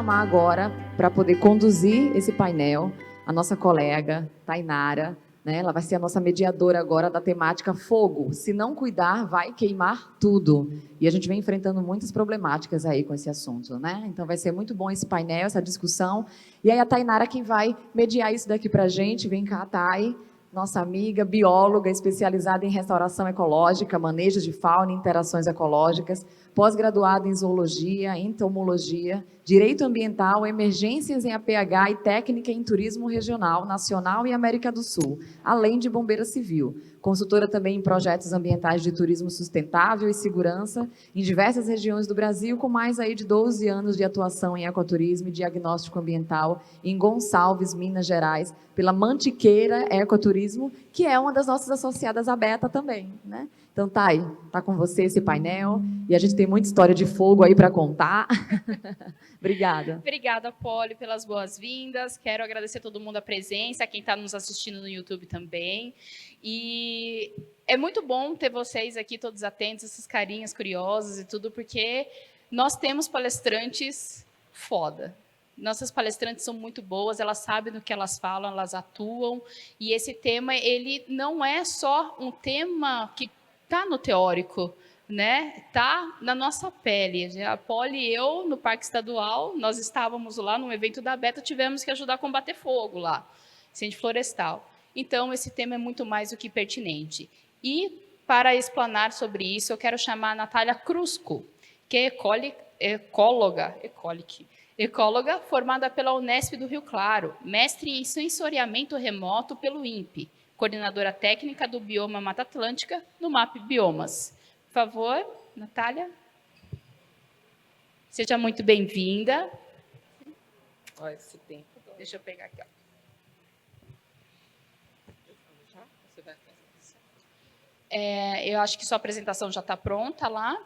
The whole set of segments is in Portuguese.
chamar agora, para poder conduzir esse painel, a nossa colega, Tainara, né? Ela vai ser a nossa mediadora agora da temática fogo. Se não cuidar, vai queimar tudo. E a gente vem enfrentando muitas problemáticas aí com esse assunto, né? Então vai ser muito bom esse painel, essa discussão. E aí a Tainara quem vai mediar isso daqui para a gente. Vem cá, Thay, nossa amiga, bióloga, especializada em restauração ecológica, manejo de fauna e interações ecológicas, pós-graduada em zoologia, entomologia, direito ambiental, emergências em APH e técnica em turismo regional, nacional e América do Sul, além de bombeira civil. Consultora também em projetos ambientais de turismo sustentável e segurança em diversas regiões do Brasil, com mais aí de 12 anos de atuação em ecoturismo e diagnóstico ambiental em Gonçalves, Minas Gerais, pela Mantiqueira Ecoturismo, que é uma das nossas associadas à Beta também, né? Então, Thay, tá com você esse painel e a gente tem muita história de fogo aí para contar. Obrigada. Obrigada, Poli, pelas boas-vindas. Quero agradecer a todo mundo a presença, quem está nos assistindo no YouTube também. E é muito bom ter vocês aqui todos atentos, essas carinhas curiosas e tudo, porque nós temos palestrantes foda. Nossas palestrantes são muito boas, elas sabem do que elas falam, elas atuam. E esse tema, ele não é só um tema que está no teórico, né? Tá na nossa pele. A Poli e eu, no Parque Estadual, nós estávamos lá num evento da Beta, tivemos que ajudar a combater fogo lá, incêndio florestal. Então, esse tema é muito mais do que pertinente. E, para explanar sobre isso, eu quero chamar a Natália Crusco, que é ecóloga formada pela Unesp do Rio Claro, mestre em sensoriamento remoto pelo INPE, coordenadora técnica do Bioma Mata Atlântica, no MAP Biomas. Por favor, Natália. Seja muito bem-vinda. Olha esse tempo. Deixa eu pegar aqui. Ó. Eu acho que sua apresentação já está pronta lá.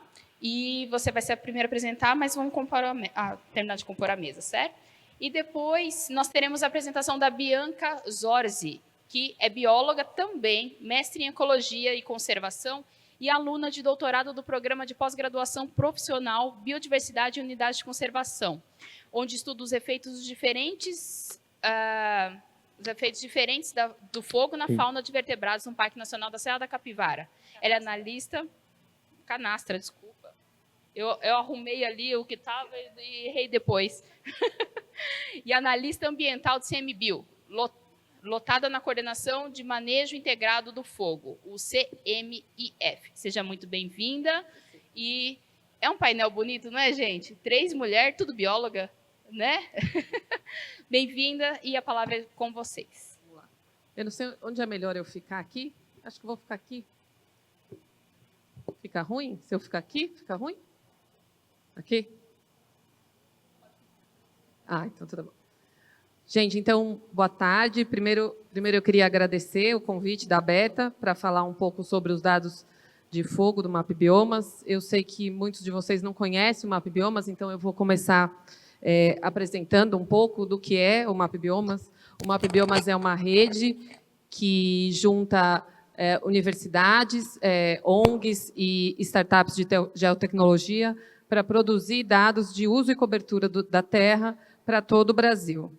E você vai ser a primeira a apresentar, mas vamos terminar de compor a mesa, certo? E depois nós teremos a apresentação da Bianca Zorzi, que é bióloga também, mestre em ecologia e conservação e aluna de doutorado do programa de pós-graduação profissional Biodiversidade e Unidade de Conservação, onde estuda os efeitos diferentes, do fogo na fauna de vertebrados no Parque Nacional da Serra da Capivara. Ela é analista... Canastra, desculpa. Eu arrumei ali o que estava e errei depois. E analista ambiental do CMBio, lotada na coordenação de manejo integrado do fogo, o CMIF. Seja muito bem-vinda. E é um painel bonito, não é, gente? 3 mulheres, tudo bióloga, né? Bem-vinda e a palavra é com vocês. Eu não sei onde é melhor eu ficar aqui. Acho que vou ficar aqui. Fica ruim? Se eu ficar aqui, fica ruim? Aqui? Então tudo bom. Gente, então, boa tarde. Primeiro eu queria agradecer o convite da Beta para falar um pouco sobre os dados de fogo do MAP Biomas. Eu sei que muitos de vocês não conhecem o MAP Biomas, então eu vou começar apresentando um pouco do que é o MAP Biomas. O MAP Biomas é uma rede que junta universidades, ONGs e startups de geotecnologia para produzir dados de uso e cobertura da terra para todo o Brasil.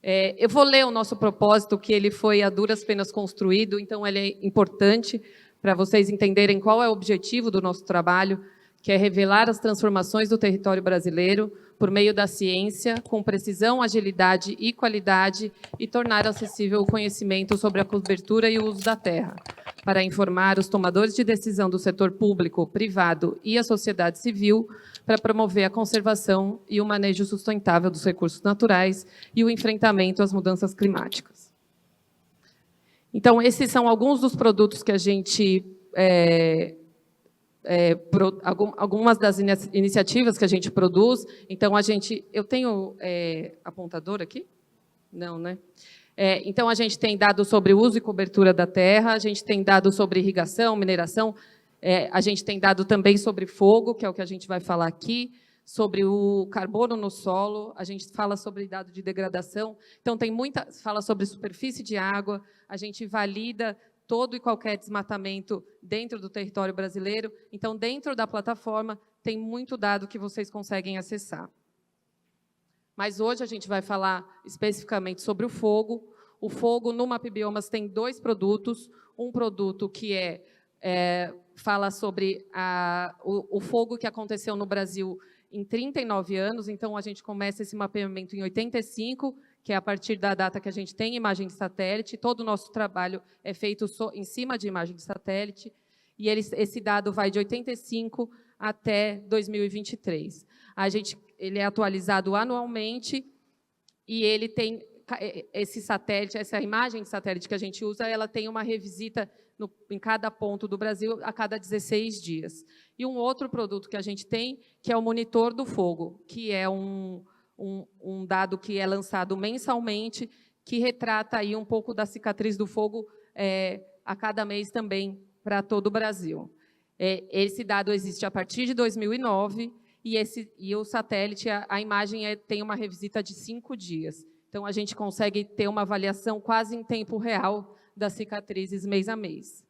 Eu vou ler o nosso propósito, que ele foi a duras penas construído, então ele é importante para vocês entenderem qual é o objetivo do nosso trabalho, que é revelar as transformações do território brasileiro por meio da ciência, com precisão, agilidade e qualidade, e tornar acessível o conhecimento sobre a cobertura e o uso da terra, para informar os tomadores de decisão do setor público, privado e a sociedade civil, para promover a conservação e o manejo sustentável dos recursos naturais e o enfrentamento às mudanças climáticas. Então, esses são alguns dos produtos que a gente... algumas das iniciativas que a gente produz. Então, eu tenho apontador aqui? Não, né? Então, a gente tem dados sobre uso e cobertura da terra, a gente tem dados sobre irrigação, mineração, a gente tem dado também sobre fogo, que é o que a gente vai falar aqui, sobre o carbono no solo, a gente fala sobre dado de degradação, então fala sobre superfície de água, a gente valida todo e qualquer desmatamento dentro do território brasileiro. Então, dentro da plataforma, tem muito dado que vocês conseguem acessar. Mas hoje a gente vai falar especificamente sobre o fogo. O fogo, no MapBiomas, tem 2 produtos. Um produto que fala sobre o fogo que aconteceu no Brasil em 39 anos. Então, a gente começa esse mapeamento em 85, que é a partir da data que a gente tem imagem de satélite. Todo o nosso trabalho é feito em cima de imagem de satélite. E esse dado vai de 85 até 2023. Ele é atualizado anualmente e ele tem esse satélite, essa imagem de satélite que a gente usa, ela tem uma revisita em cada ponto do Brasil a cada 16 dias. E um outro produto que a gente tem, que é o monitor do fogo, que é um dado que é lançado mensalmente, que retrata aí um pouco da cicatriz do fogo a cada mês também para todo o Brasil. Esse dado existe a partir de 2009 e o satélite, a imagem tem uma revisita de 5 dias. Então, a gente consegue ter uma avaliação quase em tempo real das cicatrizes mês a mês.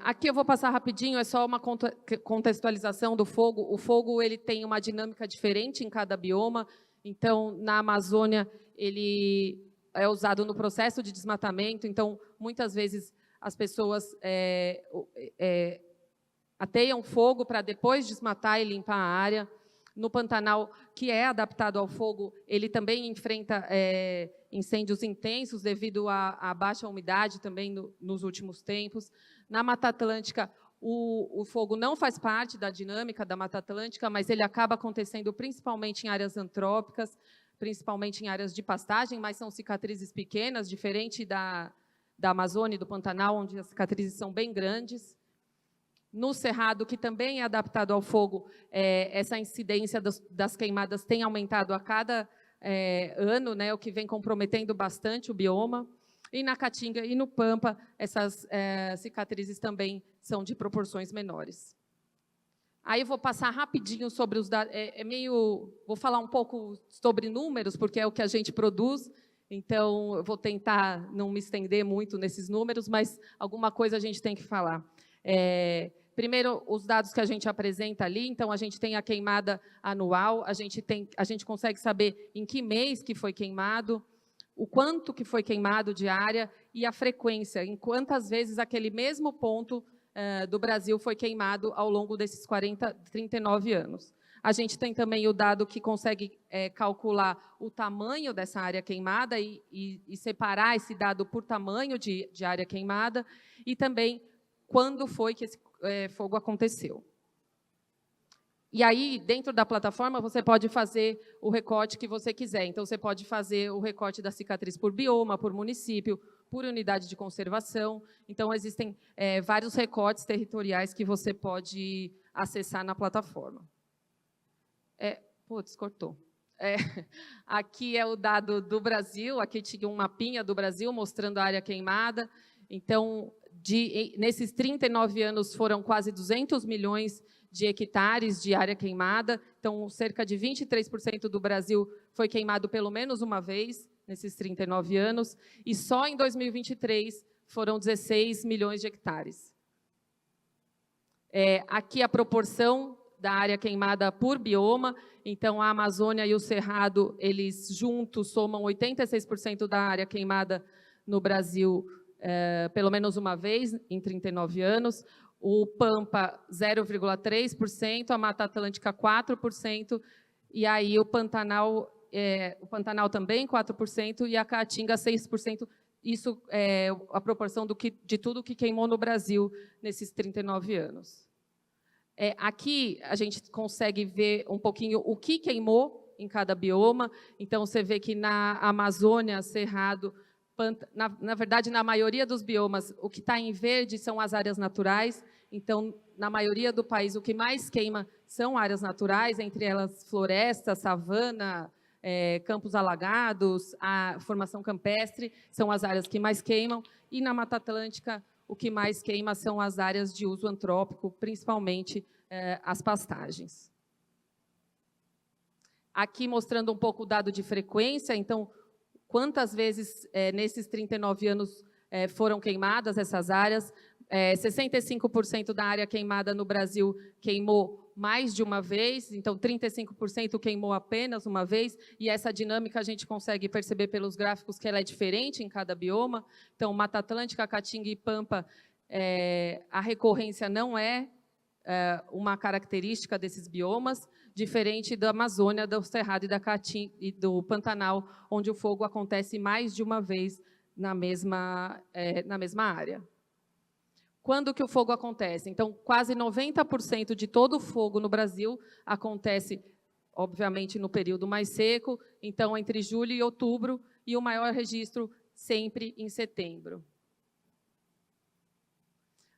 Aqui eu vou passar rapidinho, é só uma contextualização do fogo. O fogo ele tem uma dinâmica diferente em cada bioma. Então, na Amazônia, ele é usado no processo de desmatamento. Então, muitas vezes, as pessoas ateiam fogo para depois desmatar e limpar a área. No Pantanal, que é adaptado ao fogo, ele também enfrenta incêndios intensos devido à baixa umidade também nos últimos tempos. Na Mata Atlântica, o fogo não faz parte da dinâmica da Mata Atlântica, mas ele acaba acontecendo principalmente em áreas antrópicas, principalmente em áreas de pastagem, mas são cicatrizes pequenas, diferente da Amazônia e do Pantanal, onde as cicatrizes são bem grandes. No Cerrado, que também é adaptado ao fogo, essa incidência das queimadas tem aumentado a cada ano, né, o que vem comprometendo bastante o bioma. E na Caatinga e no Pampa, essas cicatrizes também são de proporções menores. Aí eu vou passar rapidinho sobre os dados. Vou falar um pouco sobre números, porque é o que a gente produz. Então, eu vou tentar não me estender muito nesses números, mas alguma coisa a gente tem que falar. Primeiro, os dados que a gente apresenta ali, então a gente tem a queimada anual, a gente consegue saber em que mês que foi queimado, o quanto que foi queimado de área e a frequência, em quantas vezes aquele mesmo ponto do Brasil foi queimado ao longo desses 39 anos. A gente tem também o dado que consegue calcular o tamanho dessa área queimada e separar esse dado por tamanho de área queimada e também quando foi que esse fogo aconteceu. E aí, dentro da plataforma, você pode fazer o recorte que você quiser. Então, você pode fazer o recorte da cicatriz por bioma, por município, por unidade de conservação. Então, existem vários recortes territoriais que você pode acessar na plataforma. Putz, cortou. Aqui é o dado do Brasil, aqui tinha um mapinha do Brasil mostrando a área queimada. Então, nesses 39 anos, foram quase 200 milhões de hectares de área queimada. Então, cerca de 23% do Brasil foi queimado pelo menos uma vez, nesses 39 anos. E só em 2023 foram 16 milhões de hectares. Aqui a proporção da área queimada por bioma. Então, a Amazônia e o Cerrado, eles juntos somam 86% da área queimada no Brasil, pelo menos uma vez em 39 anos, o Pampa 0,3%, a Mata Atlântica 4%, e aí o Pantanal também 4% e a Caatinga 6%. Isso é a proporção de tudo que queimou no Brasil nesses 39 anos. Aqui a gente consegue ver um pouquinho o que queimou em cada bioma. Então, você vê que na Amazônia, Cerrado, na verdade, na maioria dos biomas, o que está em verde são as áreas naturais. Então, na maioria do país, o que mais queima são áreas naturais, entre elas floresta, savana, campos alagados, a formação campestre, são as áreas que mais queimam. E na Mata Atlântica, o que mais queima são as áreas de uso antrópico, principalmente as pastagens. Aqui mostrando um pouco o dado de frequência, então, quantas vezes nesses 39 anos foram queimadas essas áreas. 65% da área queimada no Brasil queimou mais de uma vez, então 35% queimou apenas uma vez, e essa dinâmica a gente consegue perceber pelos gráficos que ela é diferente em cada bioma. Então, Mata Atlântica, Caatinga e Pampa, a recorrência não é uma característica desses biomas, diferente da Amazônia, do Cerrado e da Caatinga e do Pantanal, onde o fogo acontece mais de uma vez na mesma área. Quando que o fogo acontece? Então, quase 90% de todo o fogo no Brasil acontece, obviamente, no período mais seco, então, entre julho e outubro, e o maior registro sempre em setembro.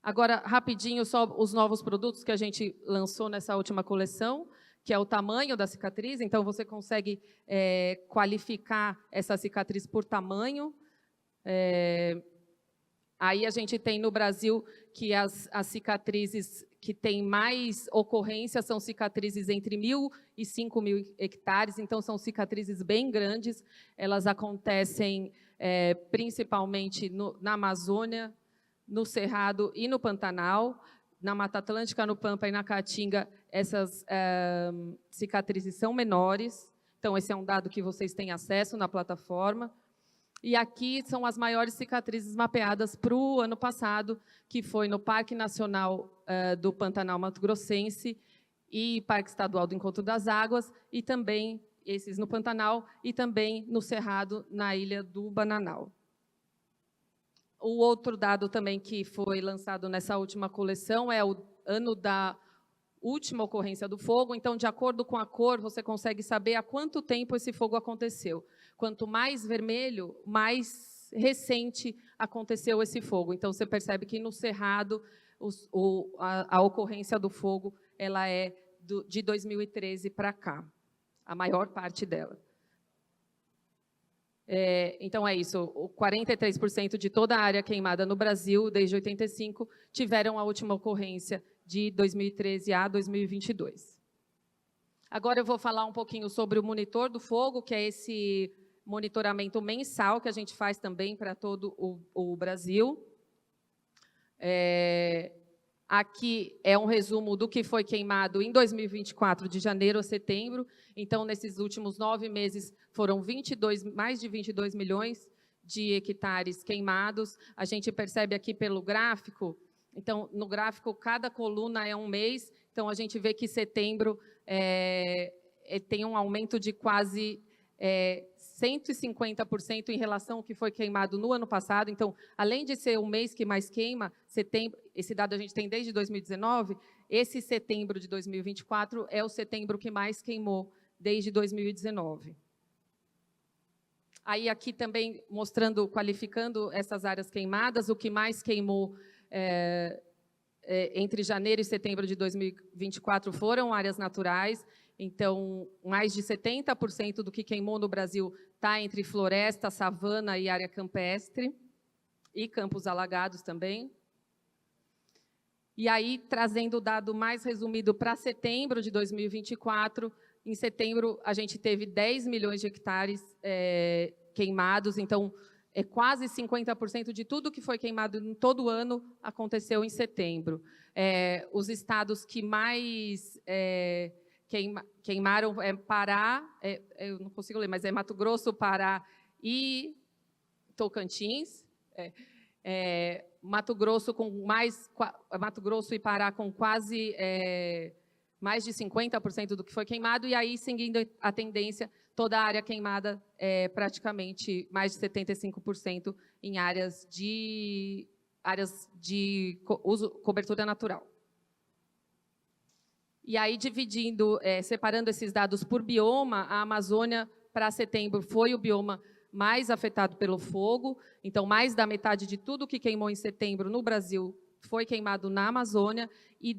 Agora, rapidinho, só os novos produtos que a gente lançou nessa última coleção, que é o tamanho da cicatriz, então você consegue qualificar essa cicatriz por tamanho. Aí a gente tem no Brasil que as cicatrizes que têm mais ocorrência são cicatrizes entre 1.000 e 5.000 hectares, então são cicatrizes bem grandes, elas acontecem principalmente na Amazônia, no Cerrado e no Pantanal. Na Mata Atlântica, no Pampa e na Caatinga, essas cicatrizes são menores, então esse é um dado que vocês têm acesso na plataforma. E aqui são as maiores cicatrizes mapeadas para o ano passado, que foi no Parque Nacional do Pantanal Mato Grossense e Parque Estadual do Encontro das Águas, e também esses no Pantanal, e também no Cerrado, na Ilha do Bananal. O outro dado também que foi lançado nessa última coleção é o ano da última ocorrência do fogo. Então, de acordo com a cor, você consegue saber há quanto tempo esse fogo aconteceu. Quanto mais vermelho, mais recente aconteceu esse fogo. Então, você percebe que no Cerrado, a ocorrência do fogo ela é de 2013 para cá, a maior parte dela. Então, é isso. 43% de toda a área queimada no Brasil, desde 85, tiveram a última ocorrência de 2013 a 2022. Agora eu vou falar um pouquinho sobre o monitor do fogo, que é esse monitoramento mensal que a gente faz também para todo o Brasil. Aqui é um resumo do que foi queimado em 2024, de janeiro a setembro. Então, nesses últimos 9 meses, foram mais de 22 milhões de hectares queimados. A gente percebe aqui pelo gráfico. Então, no gráfico, cada coluna é um mês. Então, a gente vê que setembro tem um aumento de quase 150% em relação ao que foi queimado no ano passado. Então, além de ser o mês que mais queima, setembro, esse dado a gente tem desde 2019, esse setembro de 2024 é o setembro que mais queimou desde 2019. Aí aqui também mostrando, qualificando essas áreas queimadas, o que mais queimou entre janeiro e setembro de 2024 foram áreas naturais. Então, mais de 70% do que queimou no Brasil está entre floresta, savana e área campestre, e campos alagados também. E aí, trazendo o dado mais resumido para setembro de 2024, em setembro a gente teve 10 milhões de hectares queimados, então quase 50% de tudo que foi queimado em todo o ano aconteceu em setembro. Os estados que mais queimaram Pará, eu não consigo ler, mas é Mato Grosso, Pará e Tocantins. Mato Grosso e Pará com quase mais de 50% do que foi queimado, e aí, seguindo a tendência, toda a área queimada é praticamente mais de 75% em áreas de cobertura natural. E aí, separando esses dados por bioma, a Amazônia, para setembro, foi o bioma mais afetado pelo fogo. Então, mais da metade de tudo que queimou em setembro no Brasil foi queimado na Amazônia, e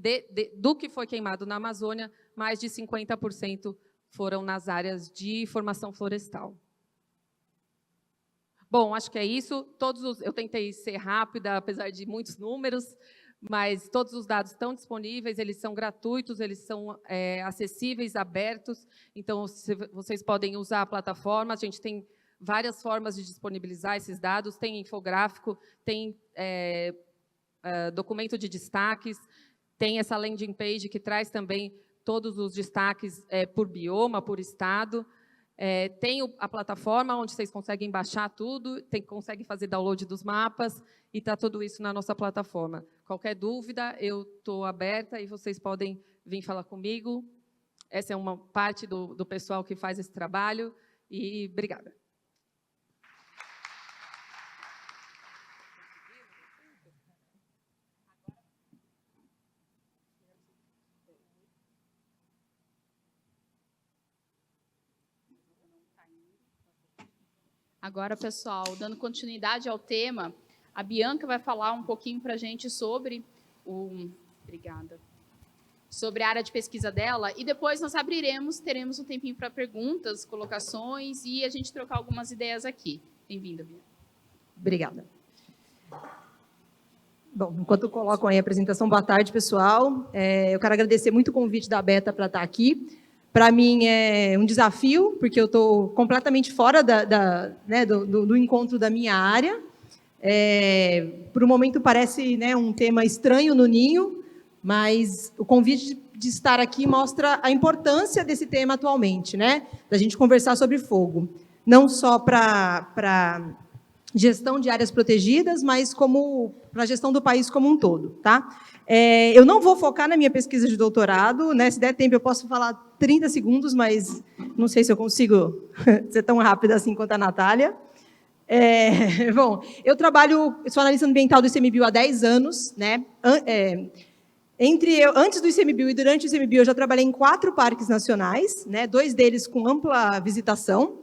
do que foi queimado na Amazônia, mais de 50% foram nas áreas de formação florestal. Bom, acho que é isso. Eu tentei ser rápida, apesar de muitos números, mas todos os dados estão disponíveis, eles são gratuitos, eles são acessíveis, abertos, então vocês podem usar a plataforma. A gente tem várias formas de disponibilizar esses dados, tem infográfico, tem documento de destaques, tem essa landing page que traz também todos os destaques por bioma, por estado. Tem a plataforma onde vocês conseguem baixar tudo, conseguem fazer download dos mapas, e está tudo isso na nossa plataforma. Qualquer dúvida, eu estou aberta e vocês podem vir falar comigo. Essa é uma parte do pessoal que faz esse trabalho, e obrigada. Agora, pessoal, dando continuidade ao tema, a Bianca vai falar um pouquinho para a gente sobre sobre a área de pesquisa dela, e depois nós teremos um tempinho para perguntas, colocações, e a gente trocar algumas ideias aqui. Bem-vinda, Bianca. Obrigada. Bom, enquanto colocam aí a apresentação, boa tarde, pessoal. Eu quero agradecer muito o convite da Beta para estar aqui. Para mim é um desafio, porque eu estou completamente fora do encontro da minha área. Por um momento parece, né, um tema estranho no ninho, mas o convite de estar aqui mostra a importância desse tema atualmente, né, da gente conversar sobre fogo. Não só para gestão de áreas protegidas, mas como para a gestão do país como um todo, tá? Eu não vou focar na minha pesquisa de doutorado, né? Se der tempo eu posso falar 30 segundos, mas não sei se eu consigo ser tão rápida assim quanto a Natália. Bom, eu sou analista ambiental do ICMBio há 10 anos, né? Antes do ICMBio e durante o ICMBio eu já trabalhei em 4 parques nacionais, né? 2 deles com ampla visitação.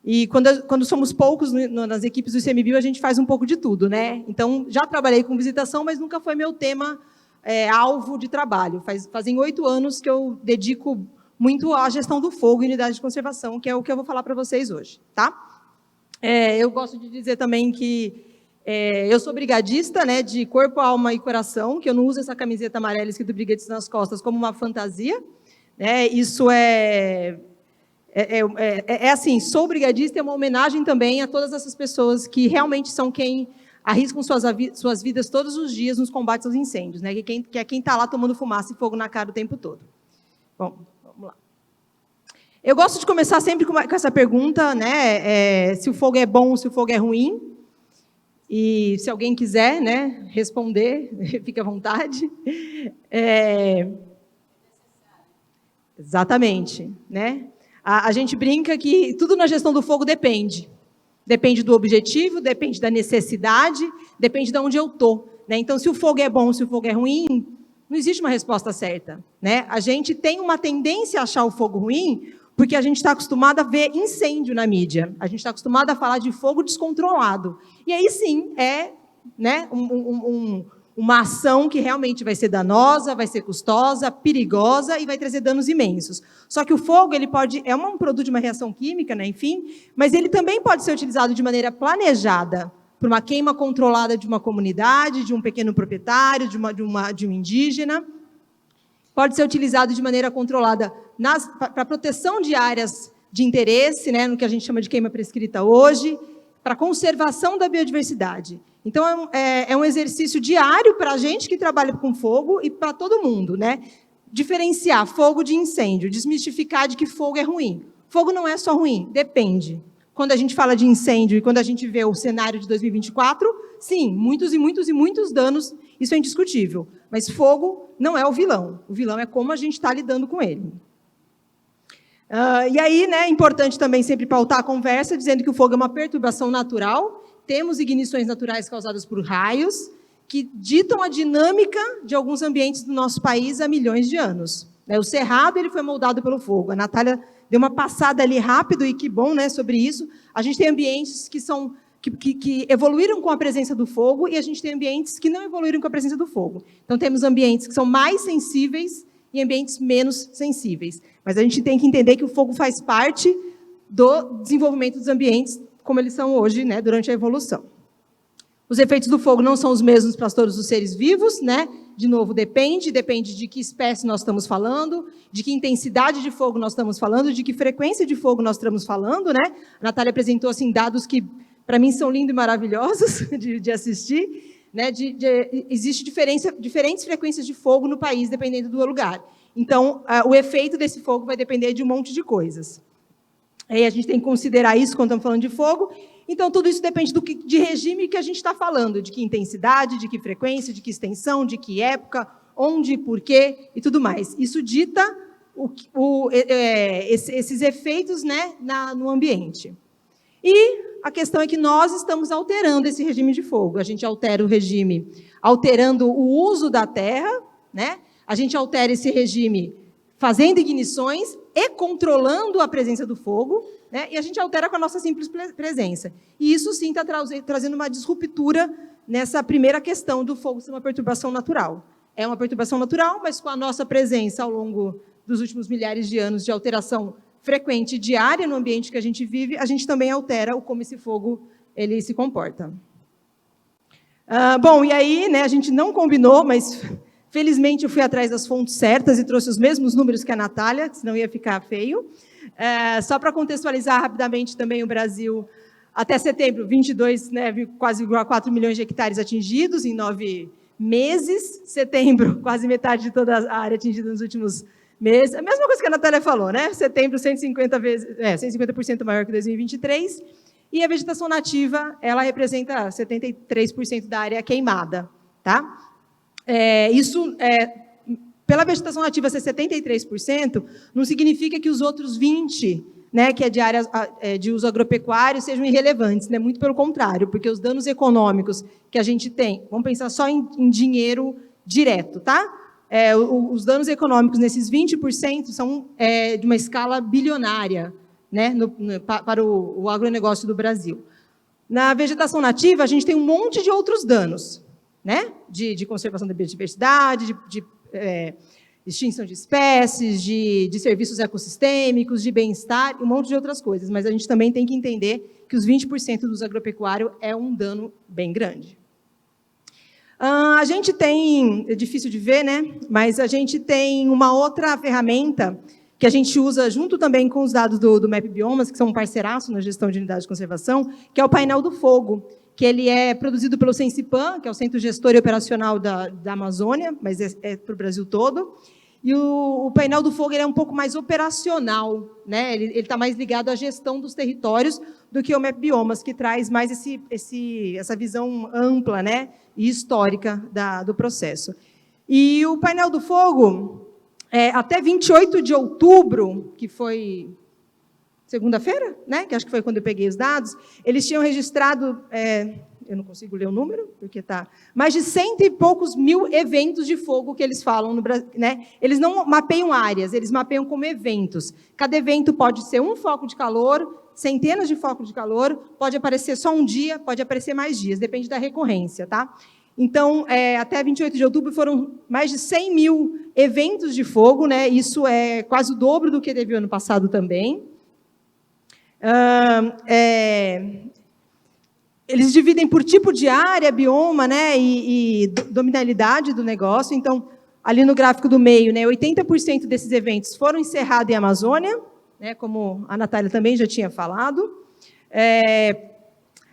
E quando somos poucos nas equipes do ICMBio, a gente faz um pouco de tudo, né? Então, já trabalhei com visitação, mas nunca foi meu tema alvo de trabalho. Fazem 8 anos que eu dedico muito à gestão do fogo e unidade de conservação, que é o que eu vou falar para vocês hoje, tá? Eu gosto de dizer também que eu sou brigadista, né, de corpo, alma e coração, que eu não uso essa camiseta amarela escrito brigadista nas costas como uma fantasia, né? Isso assim, sou brigadista, é uma homenagem também a todas essas pessoas que realmente são quem arriscam suas vidas todos os dias nos combates aos incêndios, né? Que é quem está lá tomando fumaça e fogo na cara o tempo todo. Bom, vamos lá. Eu gosto de começar sempre com essa pergunta, né? Se o fogo é bom, se o fogo é ruim. E se alguém quiser, né, responder, fique à vontade. Exatamente, né? A gente brinca que tudo na gestão do fogo depende. Depende do objetivo, depende da necessidade, depende de onde eu estou, né? Então, se o fogo é bom, se o fogo é ruim, não existe uma resposta certa, né? A gente tem uma tendência a achar o fogo ruim porque a gente está acostumado a ver incêndio na mídia. A gente está acostumado a falar de fogo descontrolado. E aí, sim, né, uma ação que realmente vai ser danosa, vai ser custosa, perigosa e vai trazer danos imensos. Só que o fogo, ele é um produto de uma reação química, né, enfim, mas ele também pode ser utilizado de maneira planejada por uma queima controlada de uma comunidade, de um pequeno proprietário, de um indígena. Pode ser utilizado de maneira controlada para proteção de áreas de interesse, né, no que a gente chama de queima prescrita hoje, para conservação da biodiversidade. Então, é um exercício diário para a gente que trabalha com fogo e para todo mundo, né? Diferenciar fogo de incêndio, desmistificar de que fogo é ruim. Fogo não é só ruim, depende. Quando a gente fala de incêndio e quando a gente vê o cenário de 2024, sim, muitos e muitos e muitos danos, isso é indiscutível. Mas fogo não é o vilão. O vilão é como a gente está lidando com ele. E aí, né, é importante também sempre pautar a conversa, dizendo que o fogo é uma perturbação natural. Temos ignições naturais causadas por raios, que ditam a dinâmica de alguns ambientes do nosso país há milhões de anos. O Cerrado ele foi moldado pelo fogo. A Natália deu uma passada ali rápido, e que bom, né, sobre isso. A gente tem ambientes que evoluíram com a presença do fogo, e a gente tem ambientes que não evoluíram com a presença do fogo. Então, temos ambientes que são mais sensíveis e ambientes menos sensíveis. Mas a gente tem que entender que o fogo faz parte do desenvolvimento dos ambientes como eles são hoje, né, durante a evolução. Os efeitos do fogo não são os mesmos para todos os seres vivos, né? De novo, depende de que espécie nós estamos falando, de que intensidade de fogo nós estamos falando, de que frequência de fogo nós estamos falando, né? A Natália apresentou assim, dados que, para mim, são lindos e maravilhosos de assistir, né, existe diferentes frequências de fogo no país, dependendo do lugar. Então, o efeito desse fogo vai depender de um monte de coisas. Aí a gente tem que considerar isso quando estamos falando de fogo. Então, tudo isso depende de regime que a gente está falando, de que intensidade, de que frequência, de que extensão, de que época, onde, por quê e tudo mais. Isso dita esses efeitos, né, no ambiente. E a questão é que nós estamos alterando esse regime de fogo. A gente altera o regime alterando o uso da terra, né? A gente altera esse regime fazendo ignições e controlando a presença do fogo, né? E a gente altera com a nossa simples presença. E isso, sim, está trazendo uma disruptura nessa primeira questão do fogo ser uma perturbação natural. É uma perturbação natural, mas com a nossa presença ao longo dos últimos milhares de anos de alteração frequente, diária no ambiente que a gente vive, a gente também altera como esse fogo ele se comporta. Bom, e aí, né, a gente não combinou, mas felizmente eu fui atrás das fontes certas e trouxe os mesmos números que a Natália, senão ia ficar feio. Só para contextualizar rapidamente também o Brasil, até setembro, 22, né, quase 4 milhões de hectares atingidos em 9 meses. Setembro, quase metade de toda a área atingida nos últimos meses. A mesma coisa que a Natália falou, né? Setembro, 150% maior que 2023. E a vegetação nativa, ela representa 73% da área queimada, tá? Pela vegetação nativa ser 73%, não significa que os outros 20%, né, que é de áreas de uso agropecuário, sejam irrelevantes, né? Muito pelo contrário, porque os danos econômicos que a gente tem, vamos pensar só em dinheiro direto, tá? Os danos econômicos nesses 20% são de uma escala bilionária, né, para o agronegócio do Brasil. Na vegetação nativa, a gente tem um monte de outros danos, né, de conservação da biodiversidade, de extinção de espécies, de serviços ecossistêmicos, de bem-estar, um monte de outras coisas. Mas a gente também tem que entender que os 20% do uso agropecuário é um dano bem grande. A gente tem, é difícil de ver, né? Mas a gente tem uma outra ferramenta que a gente usa junto também com os dados do MapBiomas, que são um parceiraço na gestão de unidades de conservação, que é o painel do fogo, que ele é produzido pelo Sensipan, que é o Centro Gestor e Operacional da Amazônia, mas é para o Brasil todo. E o painel do fogo ele é um pouco mais operacional, né? Ele está mais ligado à gestão dos territórios do que o MapBiomas, que traz mais essa visão ampla, né, e histórica do processo. E o painel do fogo, até 28 de outubro, que foi segunda-feira, né, que acho que foi quando eu peguei os dados, eles tinham registrado, eu não consigo ler o número, porque está mais de 100 e poucos mil eventos de fogo que eles falam no Brasil, né? Eles não mapeiam áreas, eles mapeiam como eventos. Cada evento pode ser um foco de calor, centenas de focos de calor, pode aparecer só um dia, pode aparecer mais dias, depende da recorrência, tá? Então, até 28 de outubro foram mais de 100 mil eventos de fogo, né? Isso é quase o dobro do que teve o ano passado também. Eles dividem por tipo de área, bioma, né, e dominalidade do negócio. Então, ali no gráfico do meio, né, 80% desses eventos foram encerrados em Amazônia, né, como a Natália também já tinha falado.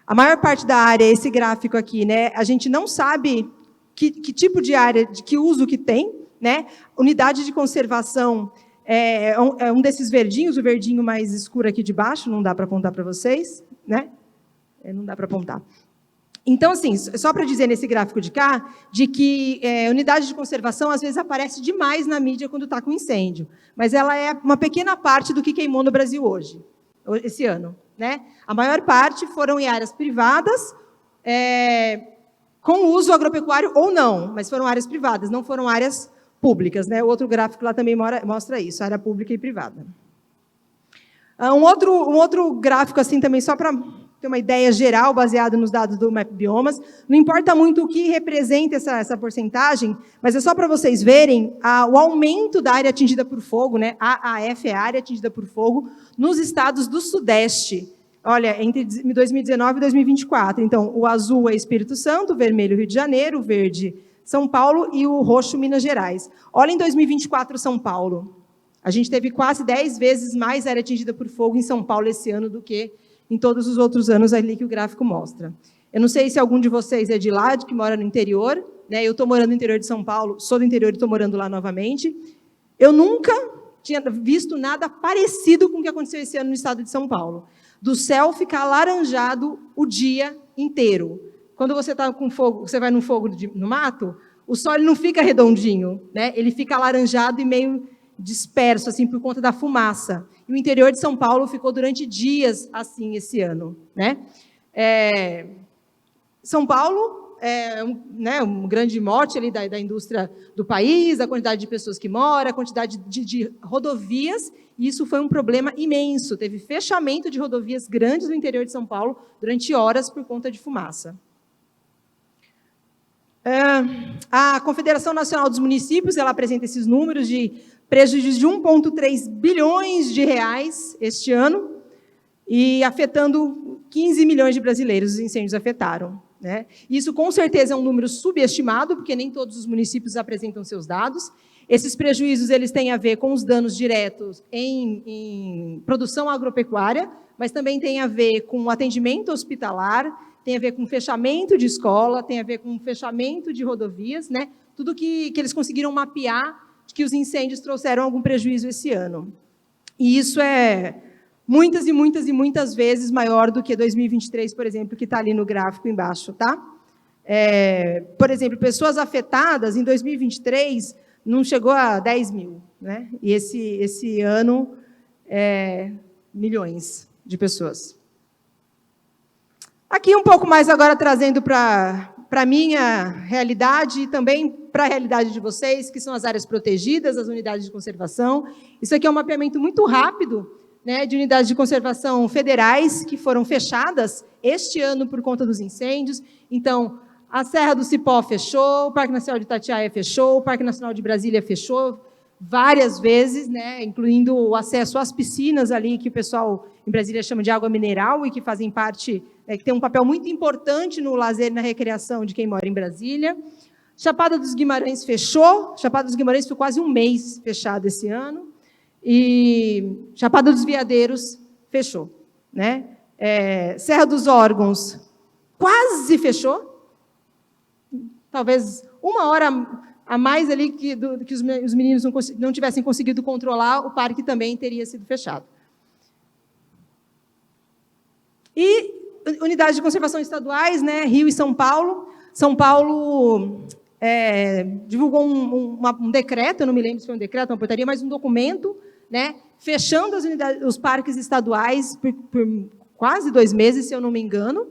A maior parte da área, esse gráfico aqui, né, a gente não sabe que tipo de área, de que uso que tem, né? Unidade de conservação é um desses verdinhos, o verdinho mais escuro aqui de baixo, não dá para apontar para vocês, né? Não dá para apontar. Então, assim, só para dizer nesse gráfico de cá, de que unidade de conservação, às vezes, aparece demais na mídia quando está com incêndio. Mas ela é uma pequena parte do que queimou no Brasil hoje, esse ano, né? A maior parte foram em áreas privadas, com uso agropecuário ou não, mas foram áreas privadas, não foram áreas públicas, né? O outro gráfico lá também mostra isso, área pública e privada. Um outro gráfico, assim, também, só para ter uma ideia geral, baseado nos dados do MapBiomas. Não importa muito o que representa essa porcentagem, mas é só para vocês verem o aumento da área atingida por fogo, né? AAF é a área atingida por fogo, nos estados do Sudeste. Olha, entre 2019 e 2024. Então, o azul é Espírito Santo, o vermelho Rio de Janeiro, o verde São Paulo e o roxo Minas Gerais. Olha em 2024 São Paulo. A gente teve quase 10 vezes mais área atingida por fogo em São Paulo esse ano do que em todos os outros anos ali que o gráfico mostra. Eu não sei se algum de vocês é de lá, que mora no interior, né? Eu estou morando no interior de São Paulo, sou do interior e estou morando lá novamente. Eu nunca tinha visto nada parecido com o que aconteceu esse ano no estado de São Paulo. Do céu ficar alaranjado o dia inteiro. Quando você está com fogo, você vai no fogo no mato, o sol ele não fica redondinho, né? Ele fica alaranjado e meio disperso, assim, por conta da fumaça. E o interior de São Paulo ficou durante dias assim esse ano, né? São Paulo é um grande mote ali da indústria do país, a quantidade de pessoas que moram, a quantidade de rodovias, e isso foi um problema imenso. Teve fechamento de rodovias grandes no interior de São Paulo durante horas por conta de fumaça. A Confederação Nacional dos Municípios, ela apresenta esses números de prejuízos de 1,3 bilhões de reais este ano, e afetando 15 milhões de brasileiros, os incêndios afetaram, né? Isso, com certeza, é um número subestimado, porque nem todos os municípios apresentam seus dados. Esses prejuízos eles têm a ver com os danos diretos em produção agropecuária, mas também tem a ver com o atendimento hospitalar, tem a ver com fechamento de escola, tem a ver com fechamento de rodovias, né? Tudo que eles conseguiram mapear de que os incêndios trouxeram algum prejuízo esse ano. E isso é muitas e muitas e muitas vezes maior do que 2023, por exemplo, que está ali no gráfico embaixo, tá? Por exemplo, pessoas afetadas em 2023 não chegou a 10 mil, né? E esse ano, milhões de pessoas. Aqui um pouco mais agora trazendo para a minha realidade e também para a realidade de vocês, que são as áreas protegidas, as unidades de conservação. Isso aqui é um mapeamento muito rápido, né, de unidades de conservação federais que foram fechadas este ano por conta dos incêndios. Então, a Serra do Cipó fechou, o Parque Nacional de Itatiaia fechou, o Parque Nacional de Brasília fechou várias vezes, né, incluindo o acesso às piscinas ali, que o pessoal em Brasília chama de água mineral e que fazem parte, que tem um papel muito importante no lazer e na recreação de quem mora em Brasília. Chapada dos Guimarães fechou, Chapada dos Guimarães foi quase um mês fechado esse ano, e Chapada dos Veadeiros fechou, né? Serra dos Órgãos quase fechou, talvez uma hora a mais ali que os meninos não tivessem conseguido controlar, o parque também teria sido fechado. E unidades de conservação estaduais, né, Rio e São Paulo. São Paulo divulgou um decreto, eu não me lembro se foi um decreto, uma portaria, mas um documento, né, fechando os parques estaduais por quase 2 meses, se eu não me engano,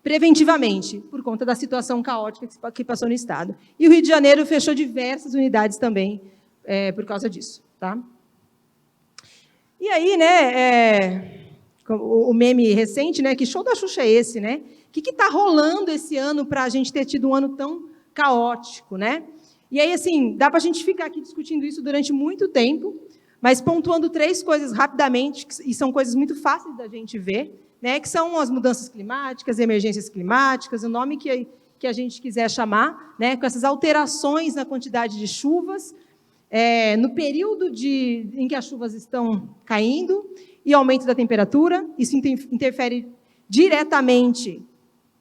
preventivamente, por conta da situação caótica que passou no Estado. E o Rio de Janeiro fechou diversas unidades também por causa disso. Tá? E aí, né, o meme recente, né, que show da Xuxa é esse, né? O que está rolando esse ano para a gente ter tido um ano tão caótico, né? E aí, assim, dá para a gente ficar aqui discutindo isso durante muito tempo, mas pontuando 3 coisas rapidamente, e são coisas muito fáceis da gente ver, né, que são as mudanças climáticas, emergências climáticas, o nome que a gente quiser chamar, né, com essas alterações na quantidade de chuvas, no período em que as chuvas estão caindo, e aumento da temperatura. Isso interfere diretamente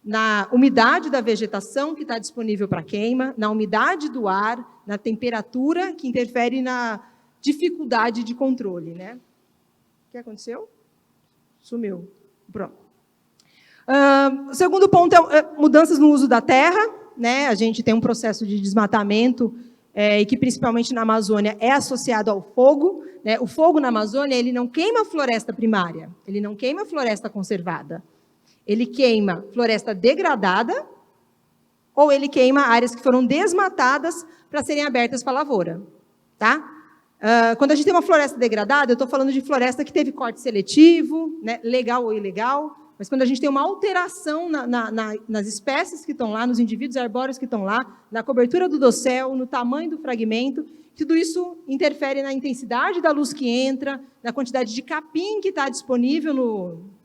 na umidade da vegetação que está disponível para queima, na umidade do ar, na temperatura, que interfere na dificuldade de controle, né? O que aconteceu? Sumiu. Pronto. O segundo ponto é mudanças no uso da terra, né? A gente tem um processo de desmatamento e que, principalmente na Amazônia, é associado ao fogo, né? O fogo na Amazônia, ele não queima a floresta primária, ele não queima a floresta conservada, ele queima floresta degradada ou ele queima áreas que foram desmatadas para serem abertas para lavoura. Tá? Quando a gente tem uma floresta degradada, eu estou falando de floresta que teve corte seletivo, né, legal ou ilegal, mas quando a gente tem uma alteração nas espécies que estão lá, nos indivíduos arbóreos que estão lá, na cobertura do dossel, no tamanho do fragmento, tudo isso interfere na intensidade da luz que entra, na quantidade de capim que está disponível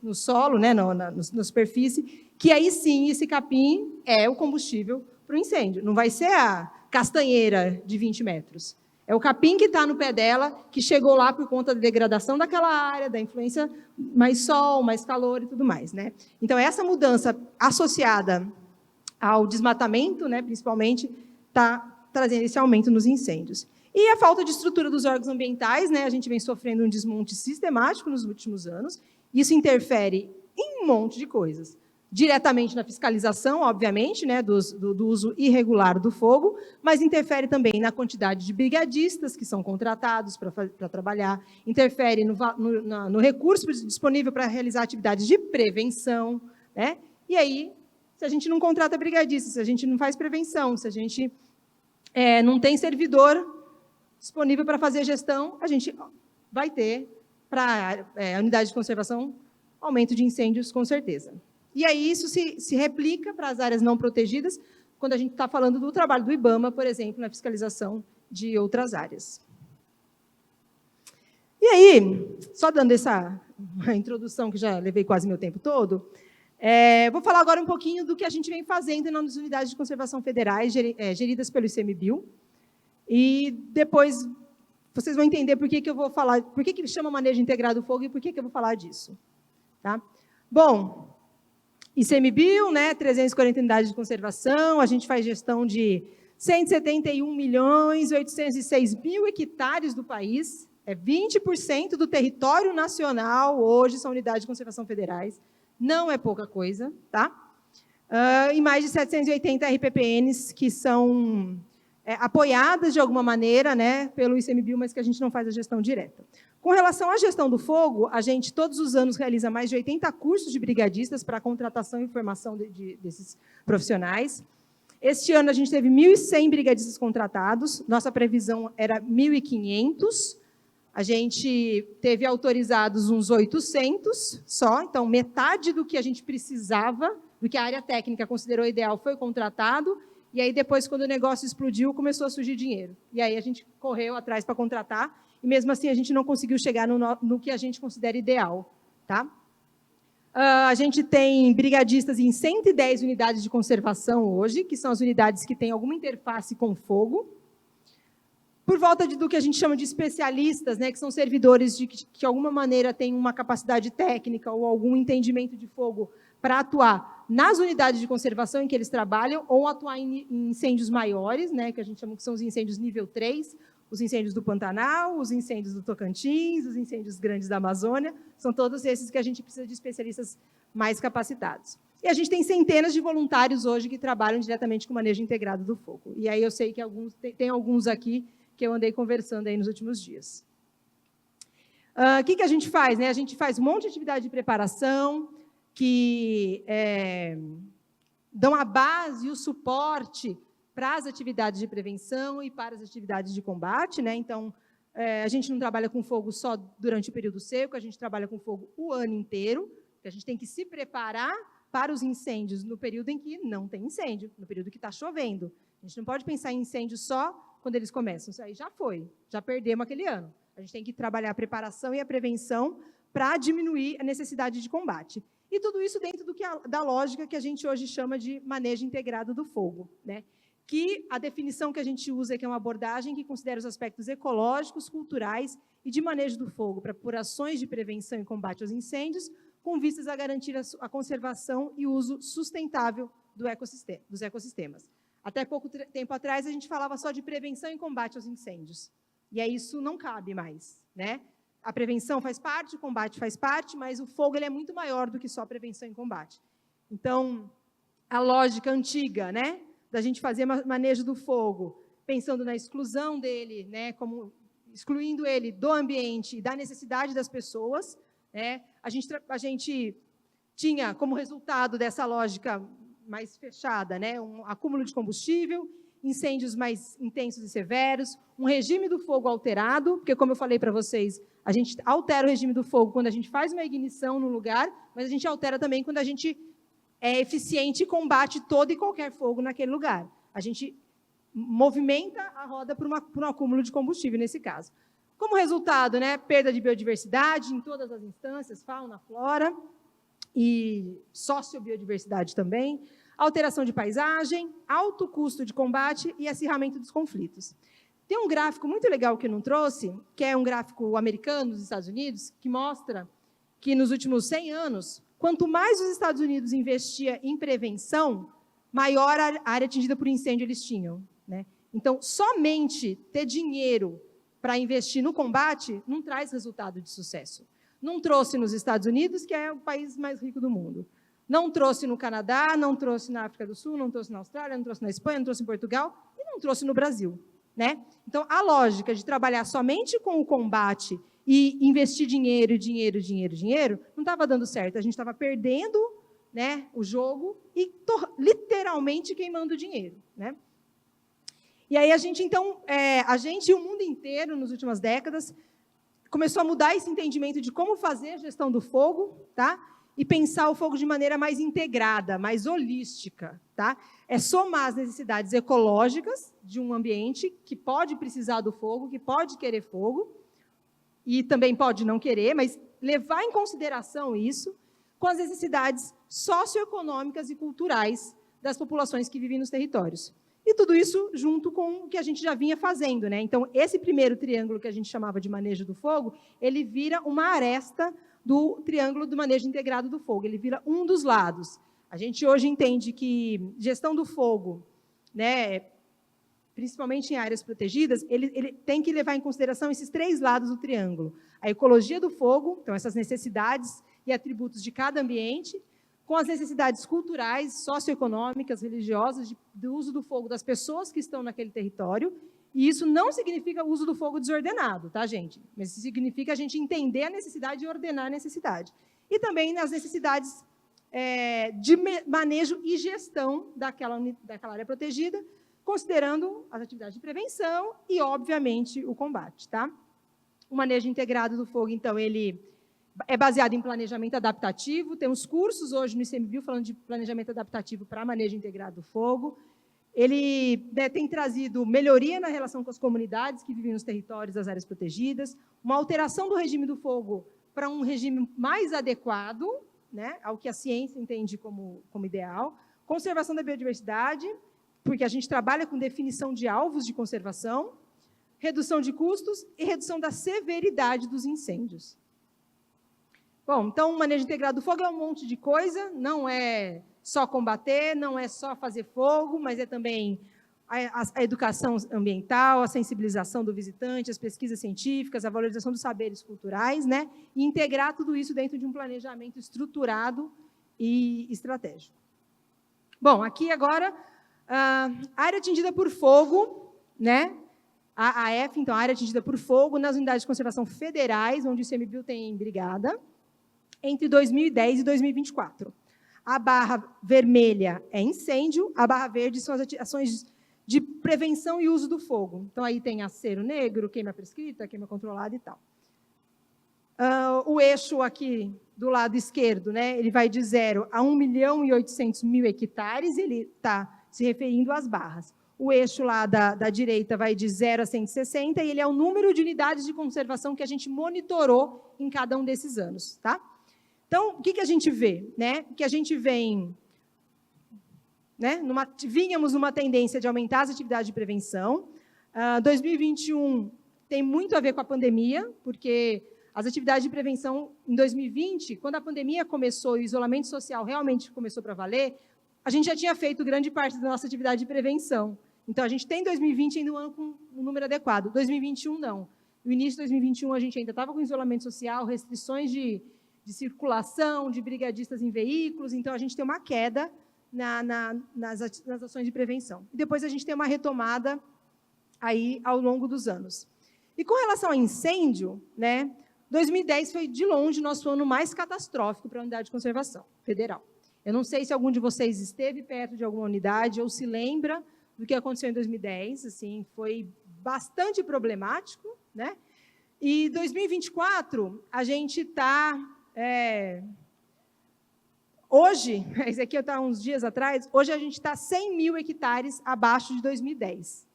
no solo, né, na superfície, que aí sim esse capim é o combustível para o incêndio. Não vai ser a castanheira de 20 metros. É o capim que está no pé dela, que chegou lá por conta da degradação daquela área, da influência mais sol, mais calor e tudo mais, né? Então, essa mudança associada ao desmatamento, né, principalmente, está trazendo esse aumento nos incêndios. E a falta de estrutura dos órgãos ambientais, né, a gente vem sofrendo um desmonte sistemático nos últimos anos, isso interfere em um monte de coisas. Diretamente na fiscalização, obviamente, né, do uso irregular do fogo, mas interfere também na quantidade de brigadistas que são contratados para trabalhar, interfere no recurso disponível para realizar atividades de prevenção, né? E aí, se a gente não contrata brigadistas, se a gente não faz prevenção, se a gente não tem servidor disponível para fazer gestão, a gente vai ter, para a unidade de conservação, aumento de incêndios, com certeza. E aí isso se replica para as áreas não protegidas, quando a gente está falando do trabalho do IBAMA, por exemplo, na fiscalização de outras áreas. E aí, só dando essa introdução, que já levei quase meu tempo todo, vou falar agora um pouquinho do que a gente vem fazendo nas unidades de conservação federais, geridas pelo ICMBio, e depois vocês vão entender por que eu vou falar, por que chama manejo integrado do fogo e por que eu vou falar disso. Tá? Bom, ICMBio, né, 340 unidades de conservação, a gente faz gestão de 171.806.000 hectares do país, 20% do território nacional hoje são unidades de conservação federais, não é pouca coisa, tá? E mais de 780 RPPNs que são apoiadas de alguma maneira, né, pelo ICMBio, mas que a gente não faz a gestão direta. Com relação à gestão do fogo, a gente todos os anos realiza mais de 80 cursos de brigadistas para a contratação e formação desses profissionais. Este ano a gente teve 1.100 brigadistas contratados, nossa previsão era 1.500, a gente teve autorizados uns 800 só, então metade do que a gente precisava, do que a área técnica considerou ideal, foi contratado, e aí depois, quando o negócio explodiu, começou a surgir dinheiro. E aí a gente correu atrás para contratar, e mesmo assim a gente não conseguiu chegar no que a gente considera ideal. Tá? A gente tem brigadistas em 110 unidades de conservação hoje, que são as unidades que têm alguma interface com fogo, por volta do que a gente chama de especialistas, né, que são servidores que de alguma maneira têm uma capacidade técnica ou algum entendimento de fogo para atuar nas unidades de conservação em que eles trabalham ou atuar em incêndios maiores, né, que a gente chama que são os incêndios nível 3, os incêndios do Pantanal, os incêndios do Tocantins, os incêndios grandes da Amazônia, são todos esses que a gente precisa de especialistas mais capacitados. E a gente tem centenas de voluntários hoje que trabalham diretamente com o manejo integrado do fogo. E aí eu sei que tem alguns aqui que eu andei conversando aí nos últimos dias. O que a gente faz? Né? A gente faz um monte de atividade de preparação, que dão a base e o suporte para as atividades de prevenção e para as atividades de combate. Né? Então, a gente não trabalha com fogo só durante o período seco, a gente trabalha com fogo o ano inteiro, porque a gente tem que se preparar para os incêndios no período em que não tem incêndio, no período que está chovendo. A gente não pode pensar em incêndio só quando eles começam. Isso aí já foi, já perdemos aquele ano. A gente tem que trabalhar a preparação e a prevenção para diminuir a necessidade de combate. E tudo isso dentro da lógica que a gente hoje chama de manejo integrado do fogo, né? Que a definição que a gente usa é que é uma abordagem que considera os aspectos ecológicos, culturais e de manejo do fogo por ações de prevenção e combate aos incêndios, com vistas a garantir a conservação e uso sustentável dos ecossistemas. Até pouco tempo atrás, a gente falava só de prevenção e combate aos incêndios. E aí isso não cabe mais, né? A prevenção faz parte, o combate faz parte, mas o fogo ele é muito maior do que só prevenção e combate. Então, a lógica antiga, né, da gente fazer manejo do fogo, pensando na exclusão dele, né, como excluindo ele do ambiente e da necessidade das pessoas, né, a gente tinha como resultado dessa lógica mais fechada, né, um acúmulo de combustível, incêndios mais intensos e severos, um regime do fogo alterado, porque, como eu falei para vocês, a gente altera o regime do fogo quando a gente faz uma ignição no lugar, mas a gente altera também quando a gente é eficiente e combate todo e qualquer fogo naquele lugar. A gente movimenta a roda para um acúmulo de combustível, nesse caso. Como resultado, né, perda de biodiversidade em todas as instâncias, fauna, flora, e sociobiodiversidade também, alteração de paisagem, alto custo de combate e acirramento dos conflitos. tem um gráfico muito legal que eu não trouxe, que é um gráfico americano dos Estados Unidos, que mostra que nos últimos 100 anos, quanto mais os Estados Unidos investia em prevenção, maior a área atingida por incêndio eles tinham, né? Então, somente ter dinheiro para investir no combate não traz resultado de sucesso. Não trouxe nos Estados Unidos, que é o país mais rico do mundo. Não trouxe no Canadá, não trouxe na África do Sul, não trouxe na Austrália, não trouxe na Espanha, não trouxe em Portugal e não trouxe no Brasil, né? Então, a lógica de trabalhar somente com o combate e investir dinheiro, não estava dando certo. A gente estava perdendo, né, o jogo e literalmente queimando dinheiro, né? E aí a gente, então, a gente e o mundo inteiro, nas últimas décadas, começou a mudar esse entendimento de como fazer a gestão do fogo, tá? E pensar o fogo de maneira mais integrada, mais holística, tá? É somar as necessidades ecológicas de um ambiente que pode precisar do fogo, que pode querer fogo, e também pode não querer, mas levar em consideração isso com as necessidades socioeconômicas e culturais das populações que vivem nos territórios. E tudo isso junto com o que a gente já vinha fazendo, né? Então, esse primeiro triângulo que a gente chamava de manejo do fogo, ele vira uma aresta do triângulo do manejo integrado do fogo, ele vira um dos lados. A gente hoje entende que gestão do fogo, né, principalmente em áreas protegidas, ele tem que levar em consideração esses 3 lados do triângulo. A ecologia do fogo, então essas necessidades e atributos de cada ambiente, com as necessidades culturais, socioeconômicas, religiosas, do uso do fogo das pessoas que estão naquele território. E isso não significa o uso do fogo desordenado, tá, gente? Mas isso significa a gente entender a necessidade e ordenar a necessidade. E também nas necessidades de manejo e gestão daquela área protegida, considerando as atividades de prevenção e, obviamente, o combate, tá? O manejo integrado do fogo, então, ele é baseado em planejamento adaptativo. Tem uns cursos hoje no ICMBio falando de planejamento adaptativo para manejo integrado do fogo. Ele tem trazido melhoria na relação com as comunidades que vivem nos territórios das áreas protegidas, uma alteração do regime do fogo para um regime mais adequado, né, ao que a ciência entende como ideal, conservação da biodiversidade, porque a gente trabalha com definição de alvos de conservação, redução de custos e redução da severidade dos incêndios. Bom, então, o manejo integrado do fogo é um monte de coisa, não é só combater, não é só fazer fogo, mas é também a educação ambiental, a sensibilização do visitante, as pesquisas científicas, a valorização dos saberes culturais, né? E integrar tudo isso dentro de um planejamento estruturado e estratégico. Bom, aqui agora, área atingida por fogo, né? A AF, então, a área atingida por fogo nas unidades de conservação federais, onde o ICMBio tem brigada, entre 2010 e 2024. A barra vermelha é incêndio, a barra verde são as ações de prevenção e uso do fogo. Então, aí tem acero negro, queima prescrita, queima controlada e tal. O eixo aqui do lado esquerdo, né, ele vai de 0 a 1.800.000 hectares, ele está se referindo às barras. O eixo lá da direita vai de 0 a 160, e ele é o número de unidades de conservação que a gente monitorou em cada um desses anos, tá? Então, o que a gente vê? Né? Que a gente vem, né, vínhamos numa tendência de aumentar as atividades de prevenção. 2021 tem muito a ver com a pandemia, porque as atividades de prevenção em 2020, quando a pandemia começou e o isolamento social realmente começou para valer, a gente já tinha feito grande parte da nossa atividade de prevenção. Então, a gente tem 2020 ainda um ano com um número adequado. 2021, não. No início de 2021, a gente ainda estava com isolamento social, restrições de circulação, de brigadistas em veículos, então a gente tem uma queda nas ações de prevenção. E depois a gente tem uma retomada aí ao longo dos anos. E com relação a incêndio, né, 2010 foi, de longe, o nosso ano mais catastrófico para a unidade de conservação federal. Eu não sei se algum de vocês esteve perto de alguma unidade ou se lembra do que aconteceu em 2010, assim, foi bastante problemático, né? E 2024, a gente está... Hoje, esse aqui está uns dias atrás, hoje a gente está 100.000 hectares abaixo de 2010.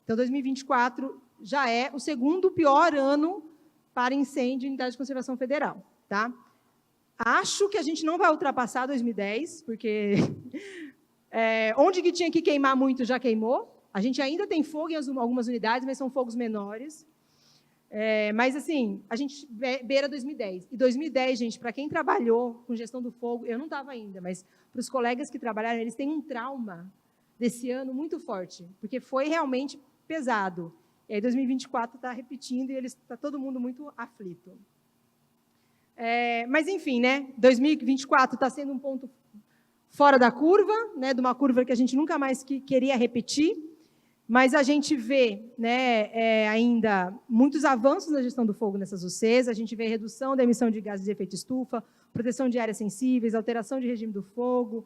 Então, 2024 já é o segundo pior ano para incêndio em unidade de conservação federal, tá? Acho que a gente não vai ultrapassar 2010, porque onde que tinha que queimar muito já queimou, A gente ainda tem fogo em algumas unidades, mas são fogos menores. Mas, assim, a gente beira 2010. E 2010, gente, para quem trabalhou com gestão do fogo, eu não estava ainda, mas para os colegas que trabalharam, eles têm um trauma desse ano muito forte, porque foi realmente pesado. E aí 2024 está repetindo e está todo mundo muito aflito. Mas, enfim, né, 2024 está sendo um ponto fora da curva, né, de uma curva que a gente nunca mais queria repetir, mas a gente vê, né, ainda muitos avanços na gestão do fogo nessas UCs, a gente vê redução da emissão de gases de efeito estufa, proteção de áreas sensíveis, alteração de regime do fogo.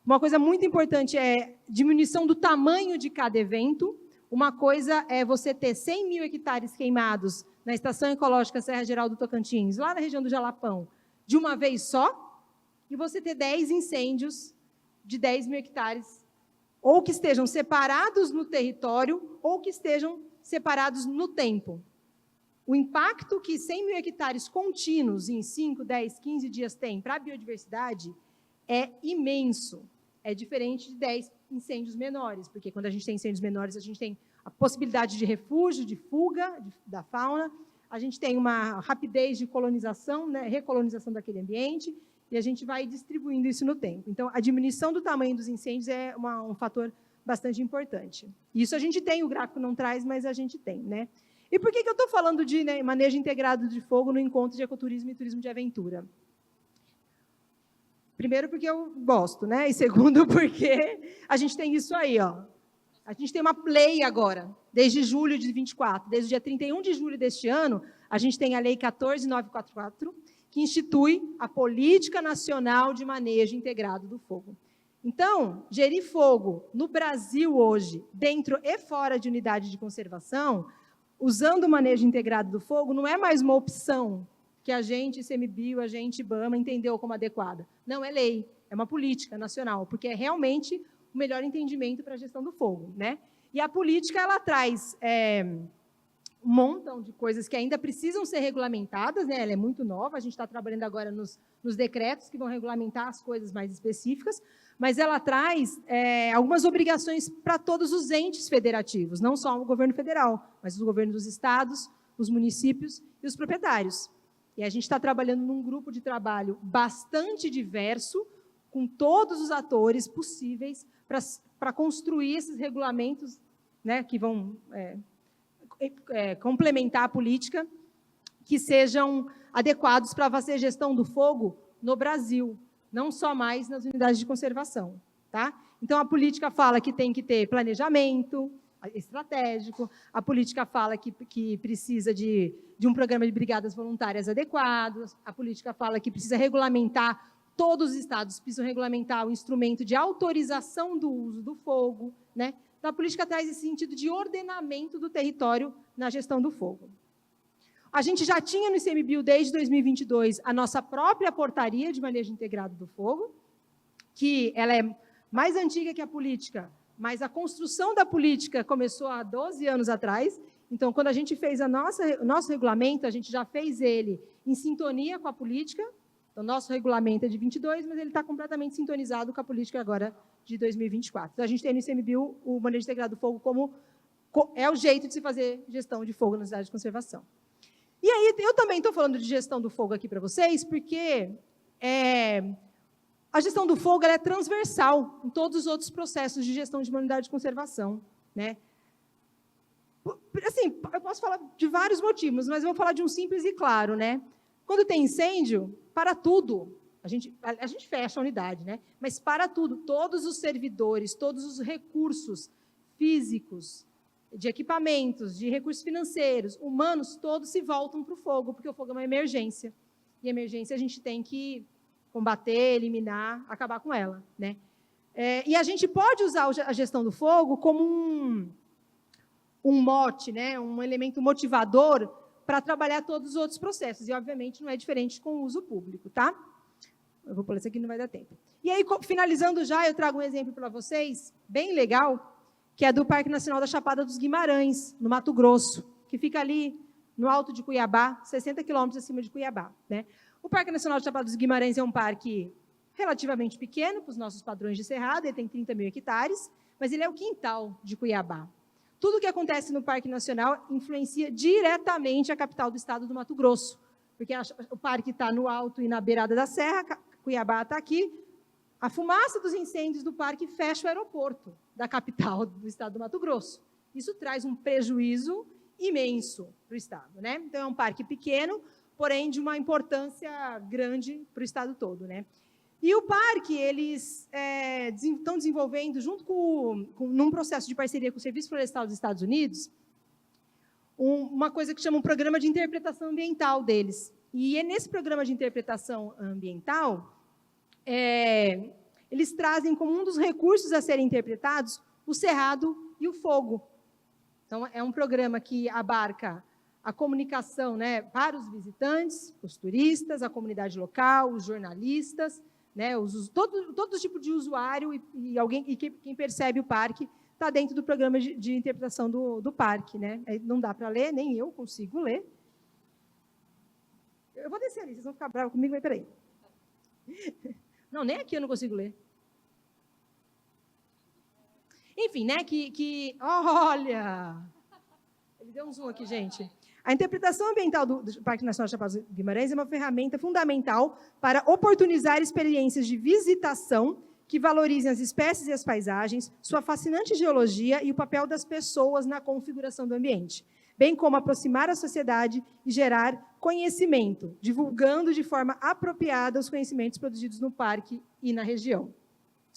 Uma coisa muito importante é diminuição do tamanho de cada evento. Uma coisa é você ter 100 mil hectares queimados na Estação Ecológica Serra Geral do Tocantins, lá na região do Jalapão, de uma vez só, e você ter 10 incêndios de 10 mil hectares, ou que estejam separados no território, ou que estejam separados no tempo. O impacto que 100 mil hectares contínuos em 5, 10, 15 dias tem para a biodiversidade é imenso. É diferente de 10 incêndios menores, porque quando a gente tem incêndios menores, a gente tem a possibilidade de refúgio, de fuga da fauna, a gente tem uma rapidez de colonização, né, recolonização daquele ambiente, e a gente vai distribuindo isso no tempo. Então, a diminuição do tamanho dos incêndios é um fator bastante importante. Isso a gente tem, o gráfico não traz, mas a gente tem, né? E por que eu estou falando de, né, manejo integrado de fogo no encontro de ecoturismo e turismo de aventura? Primeiro, porque eu gosto, né? E segundo, porque a gente tem isso aí, ó. A gente tem uma lei agora, desde julho de 24, desde o dia 31 de julho deste ano, a gente tem a Lei 14.944, que institui a Política Nacional de Manejo Integrado do Fogo. Então, gerir fogo no Brasil hoje, dentro e fora de unidade de conservação, usando o manejo integrado do fogo, não é mais uma opção que a gente, ICMBio, a gente, IBAMA, entendeu como adequada. Não é lei, é uma política nacional, porque é realmente o melhor entendimento para a gestão do fogo, né? E a política, ela traz um montão de coisas que ainda precisam ser regulamentadas, né? Ela é muito nova, a gente está trabalhando agora nos decretos que vão regulamentar as coisas mais específicas, mas ela traz algumas obrigações para todos os entes federativos, não só o governo federal, mas os governos dos estados, os municípios e os proprietários. E a gente está trabalhando num grupo de trabalho bastante diverso, com todos os atores possíveis para construir esses regulamentos, né, que vão complementar a política, que sejam adequados para fazer gestão do fogo no Brasil, não só mais nas unidades de conservação. Tá? Então, a política fala que tem que ter planejamento estratégico, a política fala que precisa de um programa de brigadas voluntárias adequados, a política fala que precisa regulamentar, todos os estados precisam regulamentar o instrumento de autorização do uso do fogo, né? Então, a política traz esse sentido de ordenamento do território na gestão do fogo. A gente já tinha no ICMBio, desde 2022, a nossa própria portaria de manejo integrado do fogo, que ela é mais antiga que a política, mas a construção da política começou há 12 anos atrás. Então, quando a gente fez o nosso regulamento, a gente já fez ele em sintonia com a política. Então, nosso regulamento é de 22, mas ele está completamente sintonizado com a política agora de 2024. Então, a gente tem no ICMBio o manejo integrado do fogo como é o jeito de se fazer gestão de fogo na unidade de conservação. E aí, eu também estou falando de gestão do fogo aqui para vocês, porque a gestão do fogo ela é transversal em todos os outros processos de gestão de uma unidade de conservação, né? Assim, eu posso falar de vários motivos, mas eu vou falar de um simples e claro, né? Quando tem incêndio, para tudo. A gente fecha a unidade, né? Mas para tudo, todos os servidores, todos os recursos físicos, de equipamentos, de recursos financeiros, humanos, todos se voltam para o fogo, porque o fogo é uma emergência. E emergência a gente tem que combater, eliminar, acabar com ela, né? E a gente pode usar a gestão do fogo como um mote, né? Um elemento motivador para trabalhar todos os outros processos. E, obviamente, não é diferente com o uso público, tá? Eu vou pôr isso aqui, não vai dar tempo. E aí, finalizando já, eu trago um exemplo para vocês, bem legal, que é do Parque Nacional da Chapada dos Guimarães, no Mato Grosso, que fica ali no alto de Cuiabá, 60 quilômetros acima de Cuiabá, né? O Parque Nacional da Chapada dos Guimarães é um parque relativamente pequeno, para os nossos padrões de Cerrado, ele tem 30 mil hectares, mas ele é o quintal de Cuiabá. Tudo que acontece no Parque Nacional influencia diretamente a capital do estado do Mato Grosso, porque o parque está no alto e na beirada da serra, Cuiabá está aqui. A fumaça dos incêndios do parque fecha o aeroporto da capital do estado do Mato Grosso. Isso traz um prejuízo imenso para o estado, né? Então, é um parque pequeno, porém de uma importância grande para o estado todo, né? E o parque, eles estão desenvolvendo, junto num processo de parceria com o Serviço Florestal dos Estados Unidos, uma coisa que chama um programa de interpretação ambiental deles. E nesse programa de interpretação ambiental, eles trazem como um dos recursos a serem interpretados o cerrado e o fogo. Então, é um programa que abarca a comunicação, né, para os visitantes, os turistas, a comunidade local, os jornalistas, né, todo tipo de usuário e quem percebe o parque está dentro do programa de interpretação do parque. Né? Não dá para ler, nem eu consigo ler. Eu vou descer ali, vocês vão ficar bravos comigo, mas peraí. Não, nem aqui eu não consigo ler. Enfim, né, olha! Ele deu um zoom aqui, gente. A interpretação ambiental do Parque Nacional Chapada dos Guimarães é uma ferramenta fundamental para oportunizar experiências de visitação que valorizem as espécies e as paisagens, sua fascinante geologia e o papel das pessoas na configuração do ambiente, bem como aproximar a sociedade e gerar conhecimento, divulgando de forma apropriada os conhecimentos produzidos no parque e na região.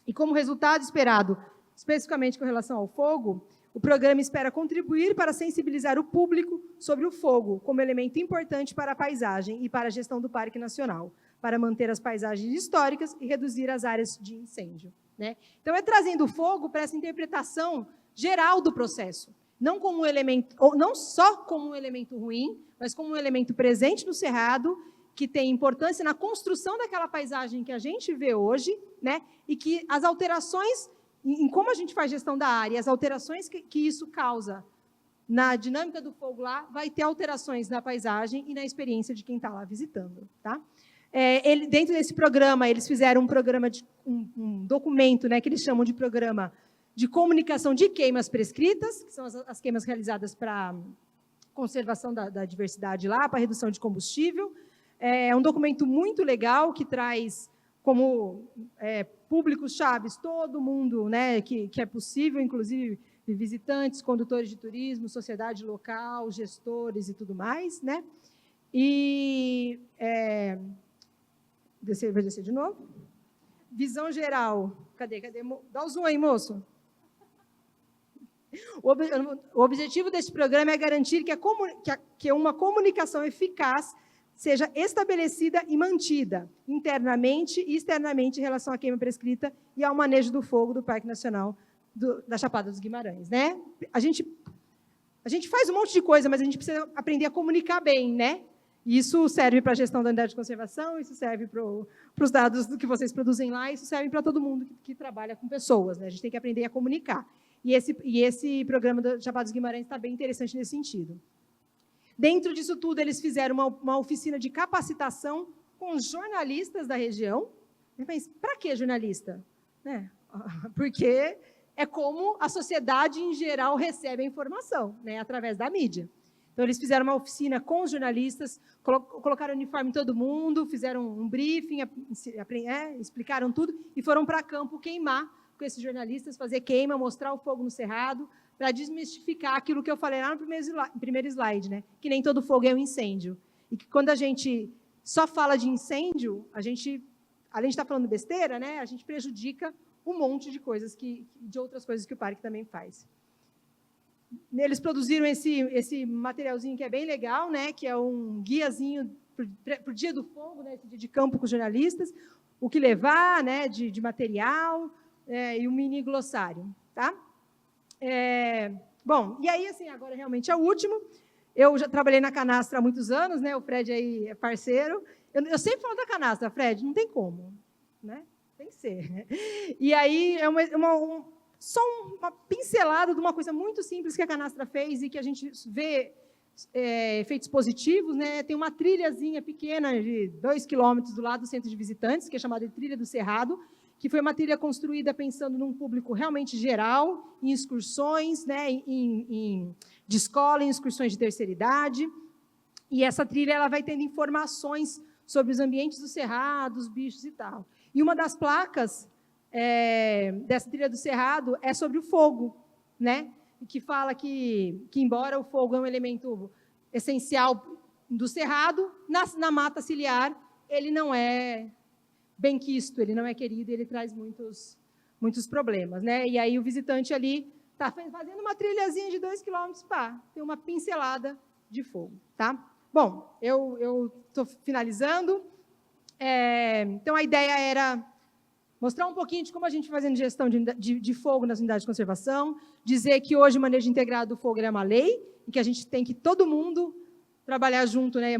E como resultado esperado, especificamente com relação ao fogo, o programa espera contribuir para sensibilizar o público sobre o fogo como elemento importante para a paisagem e para a gestão do Parque Nacional, para manter as paisagens históricas e reduzir as áreas de incêndio. Né? Então, é trazendo o fogo para essa interpretação geral do processo, não como um elemento, ou não só como um elemento ruim, mas como um elemento presente no cerrado, que tem importância na construção daquela paisagem que a gente vê hoje, né? E que as alterações em como a gente faz gestão da área, as alterações que isso causa na dinâmica do fogo lá, vai ter alterações na paisagem e na experiência de quem está lá visitando. Tá? Dentro desse programa, eles fizeram um programa, um documento, né, que eles chamam de programa de comunicação de queimas prescritas, que são as queimas realizadas para conservação da diversidade lá, para redução de combustível. É um documento muito legal que traz como públicos-chaves, todo mundo, né, que é possível, inclusive visitantes, condutores de turismo, sociedade local, gestores e tudo mais. Né? E, vou descer de novo. Visão geral. Cadê? Dá o zoom aí, moço. O objetivo desse programa é garantir que uma comunicação eficaz seja estabelecida e mantida internamente e externamente em relação à queima prescrita e ao manejo do fogo do Parque Nacional da Chapada dos Guimarães. Né? A gente faz um monte de coisa, mas a gente precisa aprender a comunicar bem. Né? Isso serve para a gestão da unidade de conservação, isso serve para os dados que vocês produzem lá, isso serve para todo mundo que trabalha com pessoas. Né? A gente tem que aprender a comunicar. E esse programa da Chapada dos Guimarães está bem interessante nesse sentido. Dentro disso tudo, eles fizeram uma oficina de capacitação com jornalistas da região. Mas para que jornalista? Né? Porque é como a sociedade, em geral, recebe a informação, né? Através da mídia. Então, eles fizeram uma oficina com os jornalistas, colocaram uniforme em todo mundo, fizeram um briefing, explicaram tudo e foram para campo queimar com esses jornalistas, fazer queima, mostrar o fogo no cerrado, para desmistificar aquilo que eu falei lá no primeiro slide, né? Que nem todo fogo é um incêndio. E que quando a gente só fala de incêndio, além de estar falando besteira, né, a gente prejudica um monte de coisas, de outras coisas que o parque também faz. Eles produziram esse materialzinho que é bem legal, né, que é um guiazinho para o dia do fogo, né, esse dia de campo com os jornalistas, o que levar, né, de material, e um mini glossário. Tá? Bom, e aí, assim, agora realmente é o último. Eu já trabalhei na Canastra há muitos anos, né? O Fred aí é parceiro. Eu sempre falo da Canastra, Fred, não tem como, né? Tem que ser. Né? E aí é só uma pincelada de uma coisa muito simples que a Canastra fez e que a gente vê efeitos positivos, né? Tem uma trilhazinha pequena de 2 quilômetros do lado do centro de visitantes, que é chamada de Trilha do Cerrado, que foi uma trilha construída pensando num público realmente geral, em excursões, né, de escola, em excursões de terceira idade. E essa trilha ela vai tendo informações sobre os ambientes do cerrado, os bichos e tal. E uma das placas dessa trilha do cerrado é sobre o fogo, né, que fala que embora o fogo é um elemento essencial do cerrado, na mata ciliar, ele não é benquisto, ele não é querido, ele traz muitos problemas, né? E aí o visitante ali está fazendo uma trilhazinha de 2 quilômetros, tem uma pincelada de fogo, tá? Bom, eu estou finalizando. Então, a ideia era mostrar um pouquinho de como a gente fazendo gestão de fogo nas unidades de conservação, dizer que hoje o manejo integrado do fogo é uma lei, e que a gente tem que todo mundo trabalhar junto, né?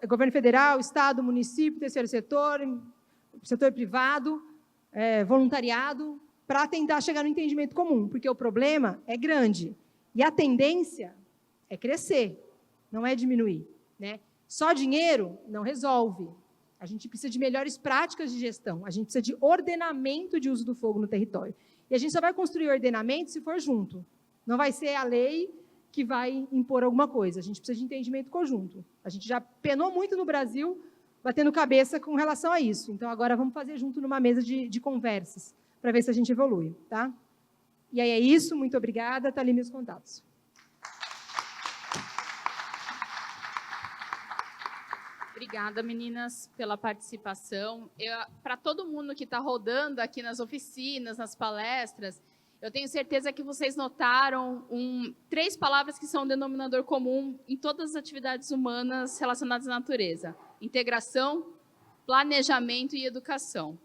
Governo federal, Estado, município, terceiro setor privado, voluntariado, para tentar chegar no entendimento comum, porque o problema é grande e a tendência é crescer, não é diminuir, né? Só dinheiro não resolve. A gente precisa de melhores práticas de gestão, a gente precisa de ordenamento de uso do fogo no território. E a gente só vai construir ordenamento se for junto. Não vai ser a lei que vai impor alguma coisa. A gente precisa de entendimento conjunto. A gente já penou muito no Brasil, batendo cabeça com relação a isso. Então, agora vamos fazer junto numa mesa de conversas, para ver se a gente evolui, tá? E aí é isso, muito obrigada, tá ali meus contatos. Obrigada, meninas, pela participação. Para todo mundo que está rodando aqui nas oficinas, nas palestras, eu tenho certeza que vocês notaram 3 palavras que são um denominador comum em todas as atividades humanas relacionadas à natureza: integração, planejamento e educação.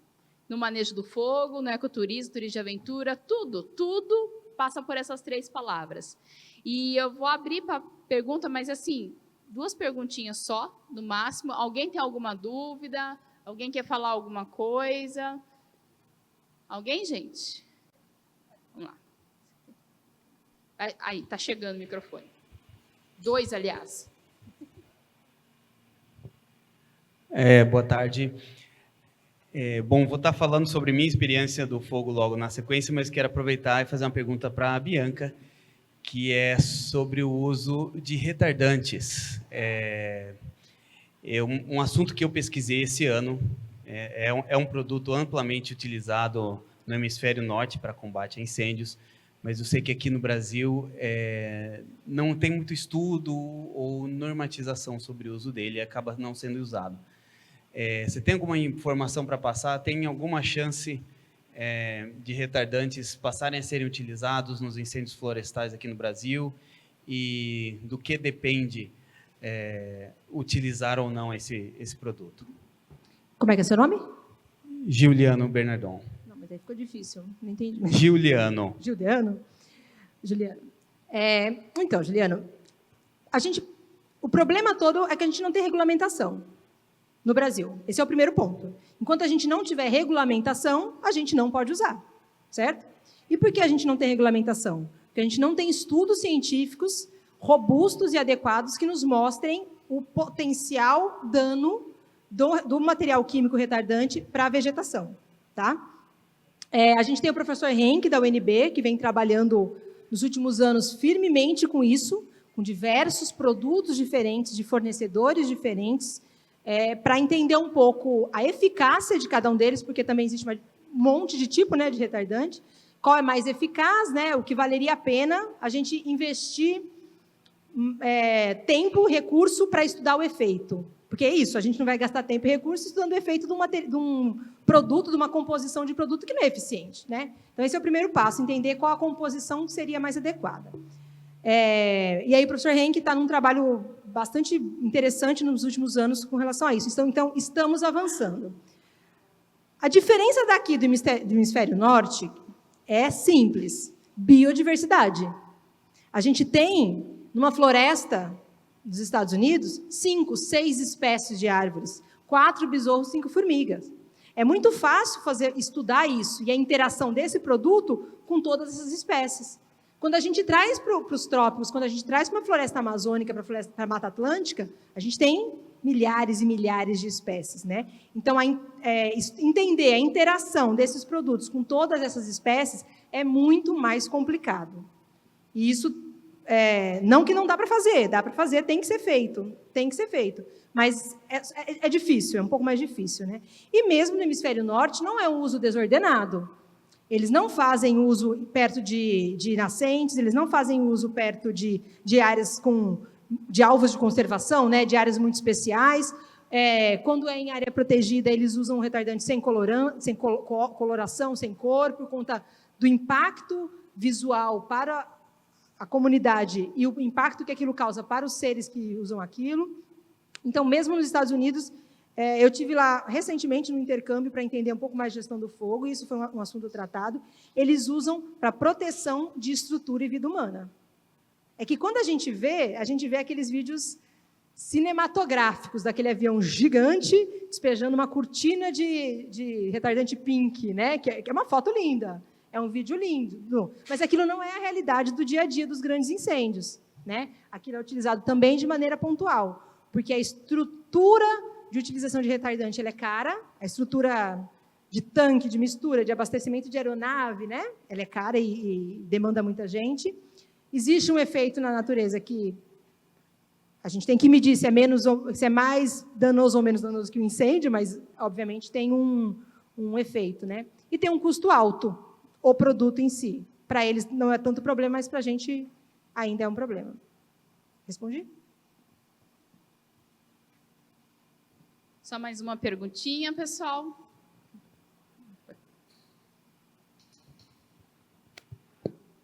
No manejo do fogo, no ecoturismo, turismo de aventura, tudo passa por essas 3 palavras. E eu vou abrir para pergunta, mas assim, 2 perguntinhas só, no máximo. Alguém tem alguma dúvida? Alguém quer falar alguma coisa? Alguém, gente? Vamos lá. Aí, está chegando o microfone. 2, aliás. Boa tarde. Bom, vou estar falando sobre minha experiência do fogo logo na sequência, mas quero aproveitar e fazer uma pergunta para a Bianca, que é sobre o uso de retardantes. Um assunto que eu pesquisei esse ano, é um produto amplamente utilizado no hemisfério norte para combate a incêndios, mas eu sei que aqui no Brasil não tem muito estudo ou normatização sobre o uso dele, acaba não sendo usado. Você tem alguma informação para passar? Tem alguma chance de retardantes passarem a serem utilizados nos incêndios florestais aqui no Brasil? E do que depende utilizar ou não esse produto? Como é que é seu nome? Juliano Bernardon. Não, mas aí ficou difícil, não entendi. Juliano. Juliano? Então, Juliano, o problema todo é que a gente não tem regulamentação no Brasil. Esse é o primeiro ponto. Enquanto a gente não tiver regulamentação, a gente não pode usar, certo? E por que a gente não tem regulamentação? Porque a gente não tem estudos científicos robustos e adequados que nos mostrem o potencial dano do material químico retardante para a vegetação, tá? A gente tem o professor Henk, da UNB, que vem trabalhando nos últimos anos firmemente com isso, com diversos produtos diferentes, de fornecedores diferentes, para entender um pouco a eficácia de cada um deles, porque também existe um monte de tipo, né, de retardante, qual é mais eficaz, né, o que valeria a pena a gente investir tempo, recurso para estudar o efeito. Porque é isso, a gente não vai gastar tempo e recurso estudando o efeito de um produto, de uma composição de produto que não é eficiente, né? Então, esse é o primeiro passo, entender qual a composição seria mais adequada. E aí o professor Henk está num trabalho bastante interessante nos últimos anos com relação a isso. Então estamos avançando. A diferença daqui do hemisfério norte é simples: biodiversidade. A gente tem, numa floresta dos Estados Unidos, 5, 6 espécies de árvores, 4 besouros, 5 formigas. É muito fácil estudar isso e a interação desse produto com todas essas espécies. Quando a gente traz para os trópicos, quando a gente traz para uma floresta amazônica, para a Mata Atlântica, a gente tem milhares e milhares de espécies, né? Então, entender a interação desses produtos com todas essas espécies é muito mais complicado. E isso, não que não dá para fazer, tem que ser feito. Mas é difícil, é um pouco mais difícil, né? E mesmo no hemisfério norte, não é um uso desordenado. Eles não fazem uso perto de nascentes, eles não fazem uso perto de áreas de alvos de conservação, né, de áreas muito especiais. Quando é em área protegida, eles usam retardante sem coloração, sem cor, por conta do impacto visual para a comunidade e o impacto que aquilo causa para os seres que usam aquilo. Então, mesmo nos Estados Unidos, eu tive lá recentemente no intercâmbio para entender um pouco mais de gestão do fogo, e isso foi um assunto tratado. Eles usam para proteção de estrutura e vida humana. É que quando a gente vê aqueles vídeos cinematográficos daquele avião gigante despejando uma cortina de retardante pink, né? Que é uma foto linda, é um vídeo lindo, mas aquilo não é a realidade do dia a dia dos grandes incêndios, né? Aquilo é utilizado também de maneira pontual, porque a estrutura de utilização de retardante ela é cara, a estrutura de tanque, de mistura, de abastecimento de aeronave, né? Ela é cara e demanda muita gente. Existe um efeito na natureza que a gente tem que medir se é mais danoso ou menos danoso que o incêndio, mas, obviamente, tem um efeito, né? E tem um custo alto, o produto em si. Para eles não é tanto problema, mas para a gente ainda é um problema. Respondi? Só mais uma perguntinha, pessoal.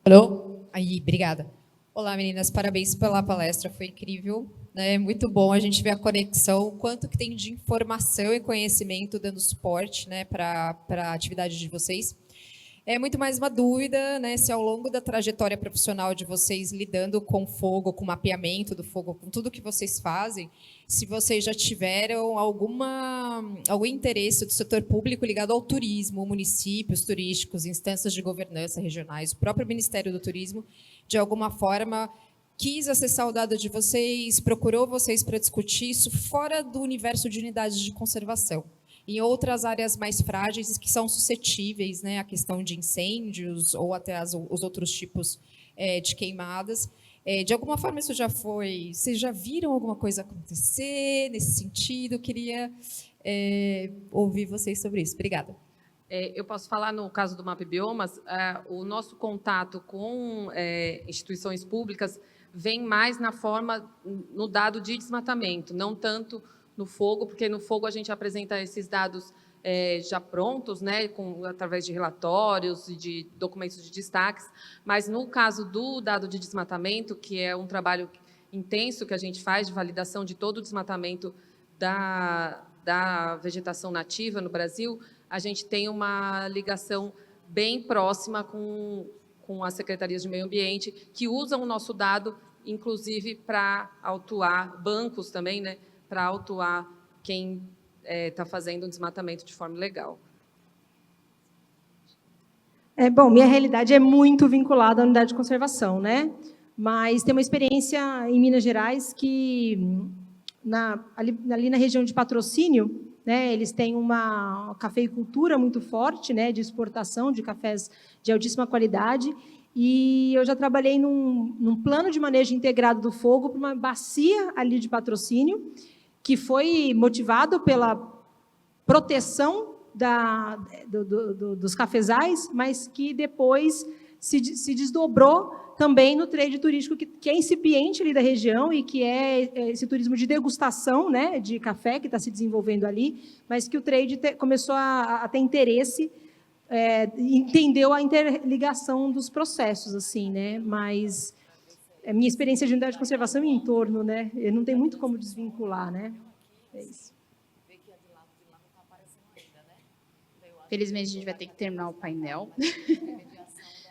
Alô? Aí, obrigada. Olá, meninas, parabéns pela palestra, foi incrível, né? Muito bom a gente ver a conexão, o quanto que tem de informação e conhecimento dando suporte, né, para a atividade de vocês. É muito mais uma dúvida, né, se ao longo da trajetória profissional de vocês lidando com fogo, com mapeamento do fogo, com tudo que vocês fazem, se vocês já tiveram algum interesse do setor público ligado ao turismo, municípios turísticos, instâncias de governança regionais, o próprio Ministério do Turismo, de alguma forma, quis acessar o dado de vocês, procurou vocês para discutir isso fora do universo de unidades de conservação, em outras áreas mais frágeis que são suscetíveis, né, à questão de incêndios ou até os outros tipos de queimadas. De alguma forma, isso já foi... Vocês já viram alguma coisa acontecer nesse sentido? Queria ouvir vocês sobre isso. Obrigada. Eu posso falar no caso do MapBiomas, o nosso contato com instituições públicas vem mais no dado de desmatamento, não tanto no fogo, porque no fogo a gente apresenta esses dados já prontos, né, através de relatórios e de documentos de destaques, mas no caso do dado de desmatamento, que é um trabalho intenso que a gente faz de validação de todo o desmatamento da vegetação nativa no Brasil, a gente tem uma ligação bem próxima com as secretarias de meio ambiente, que usam o nosso dado, inclusive, para autuar bancos também, né, para autuar quem está fazendo um desmatamento de forma ilegal. Bom, minha realidade é muito vinculada à unidade de conservação, né? Mas tem uma experiência em Minas Gerais que, ali na região de Patrocínio, né, eles têm uma cafeicultura muito forte, né, de exportação de cafés de altíssima qualidade, e eu já trabalhei num plano de manejo integrado do fogo para uma bacia ali de Patrocínio, que foi motivado pela proteção dos cafezais, mas que depois se desdobrou também no trade turístico que é incipiente ali da região e que é esse turismo de degustação, né, de café que está se desenvolvendo ali, mas que o trade começou a ter interesse, entendeu a interligação dos processos, assim, né, mas a minha experiência de unidade de conservação em entorno, né, não tem muito como desvincular, né, é isso. Felizmente, a gente vai ter que terminar o painel.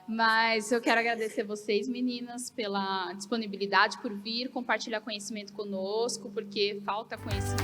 Mas eu quero agradecer vocês, meninas, pela disponibilidade, por vir compartilhar conhecimento conosco, porque falta conhecimento.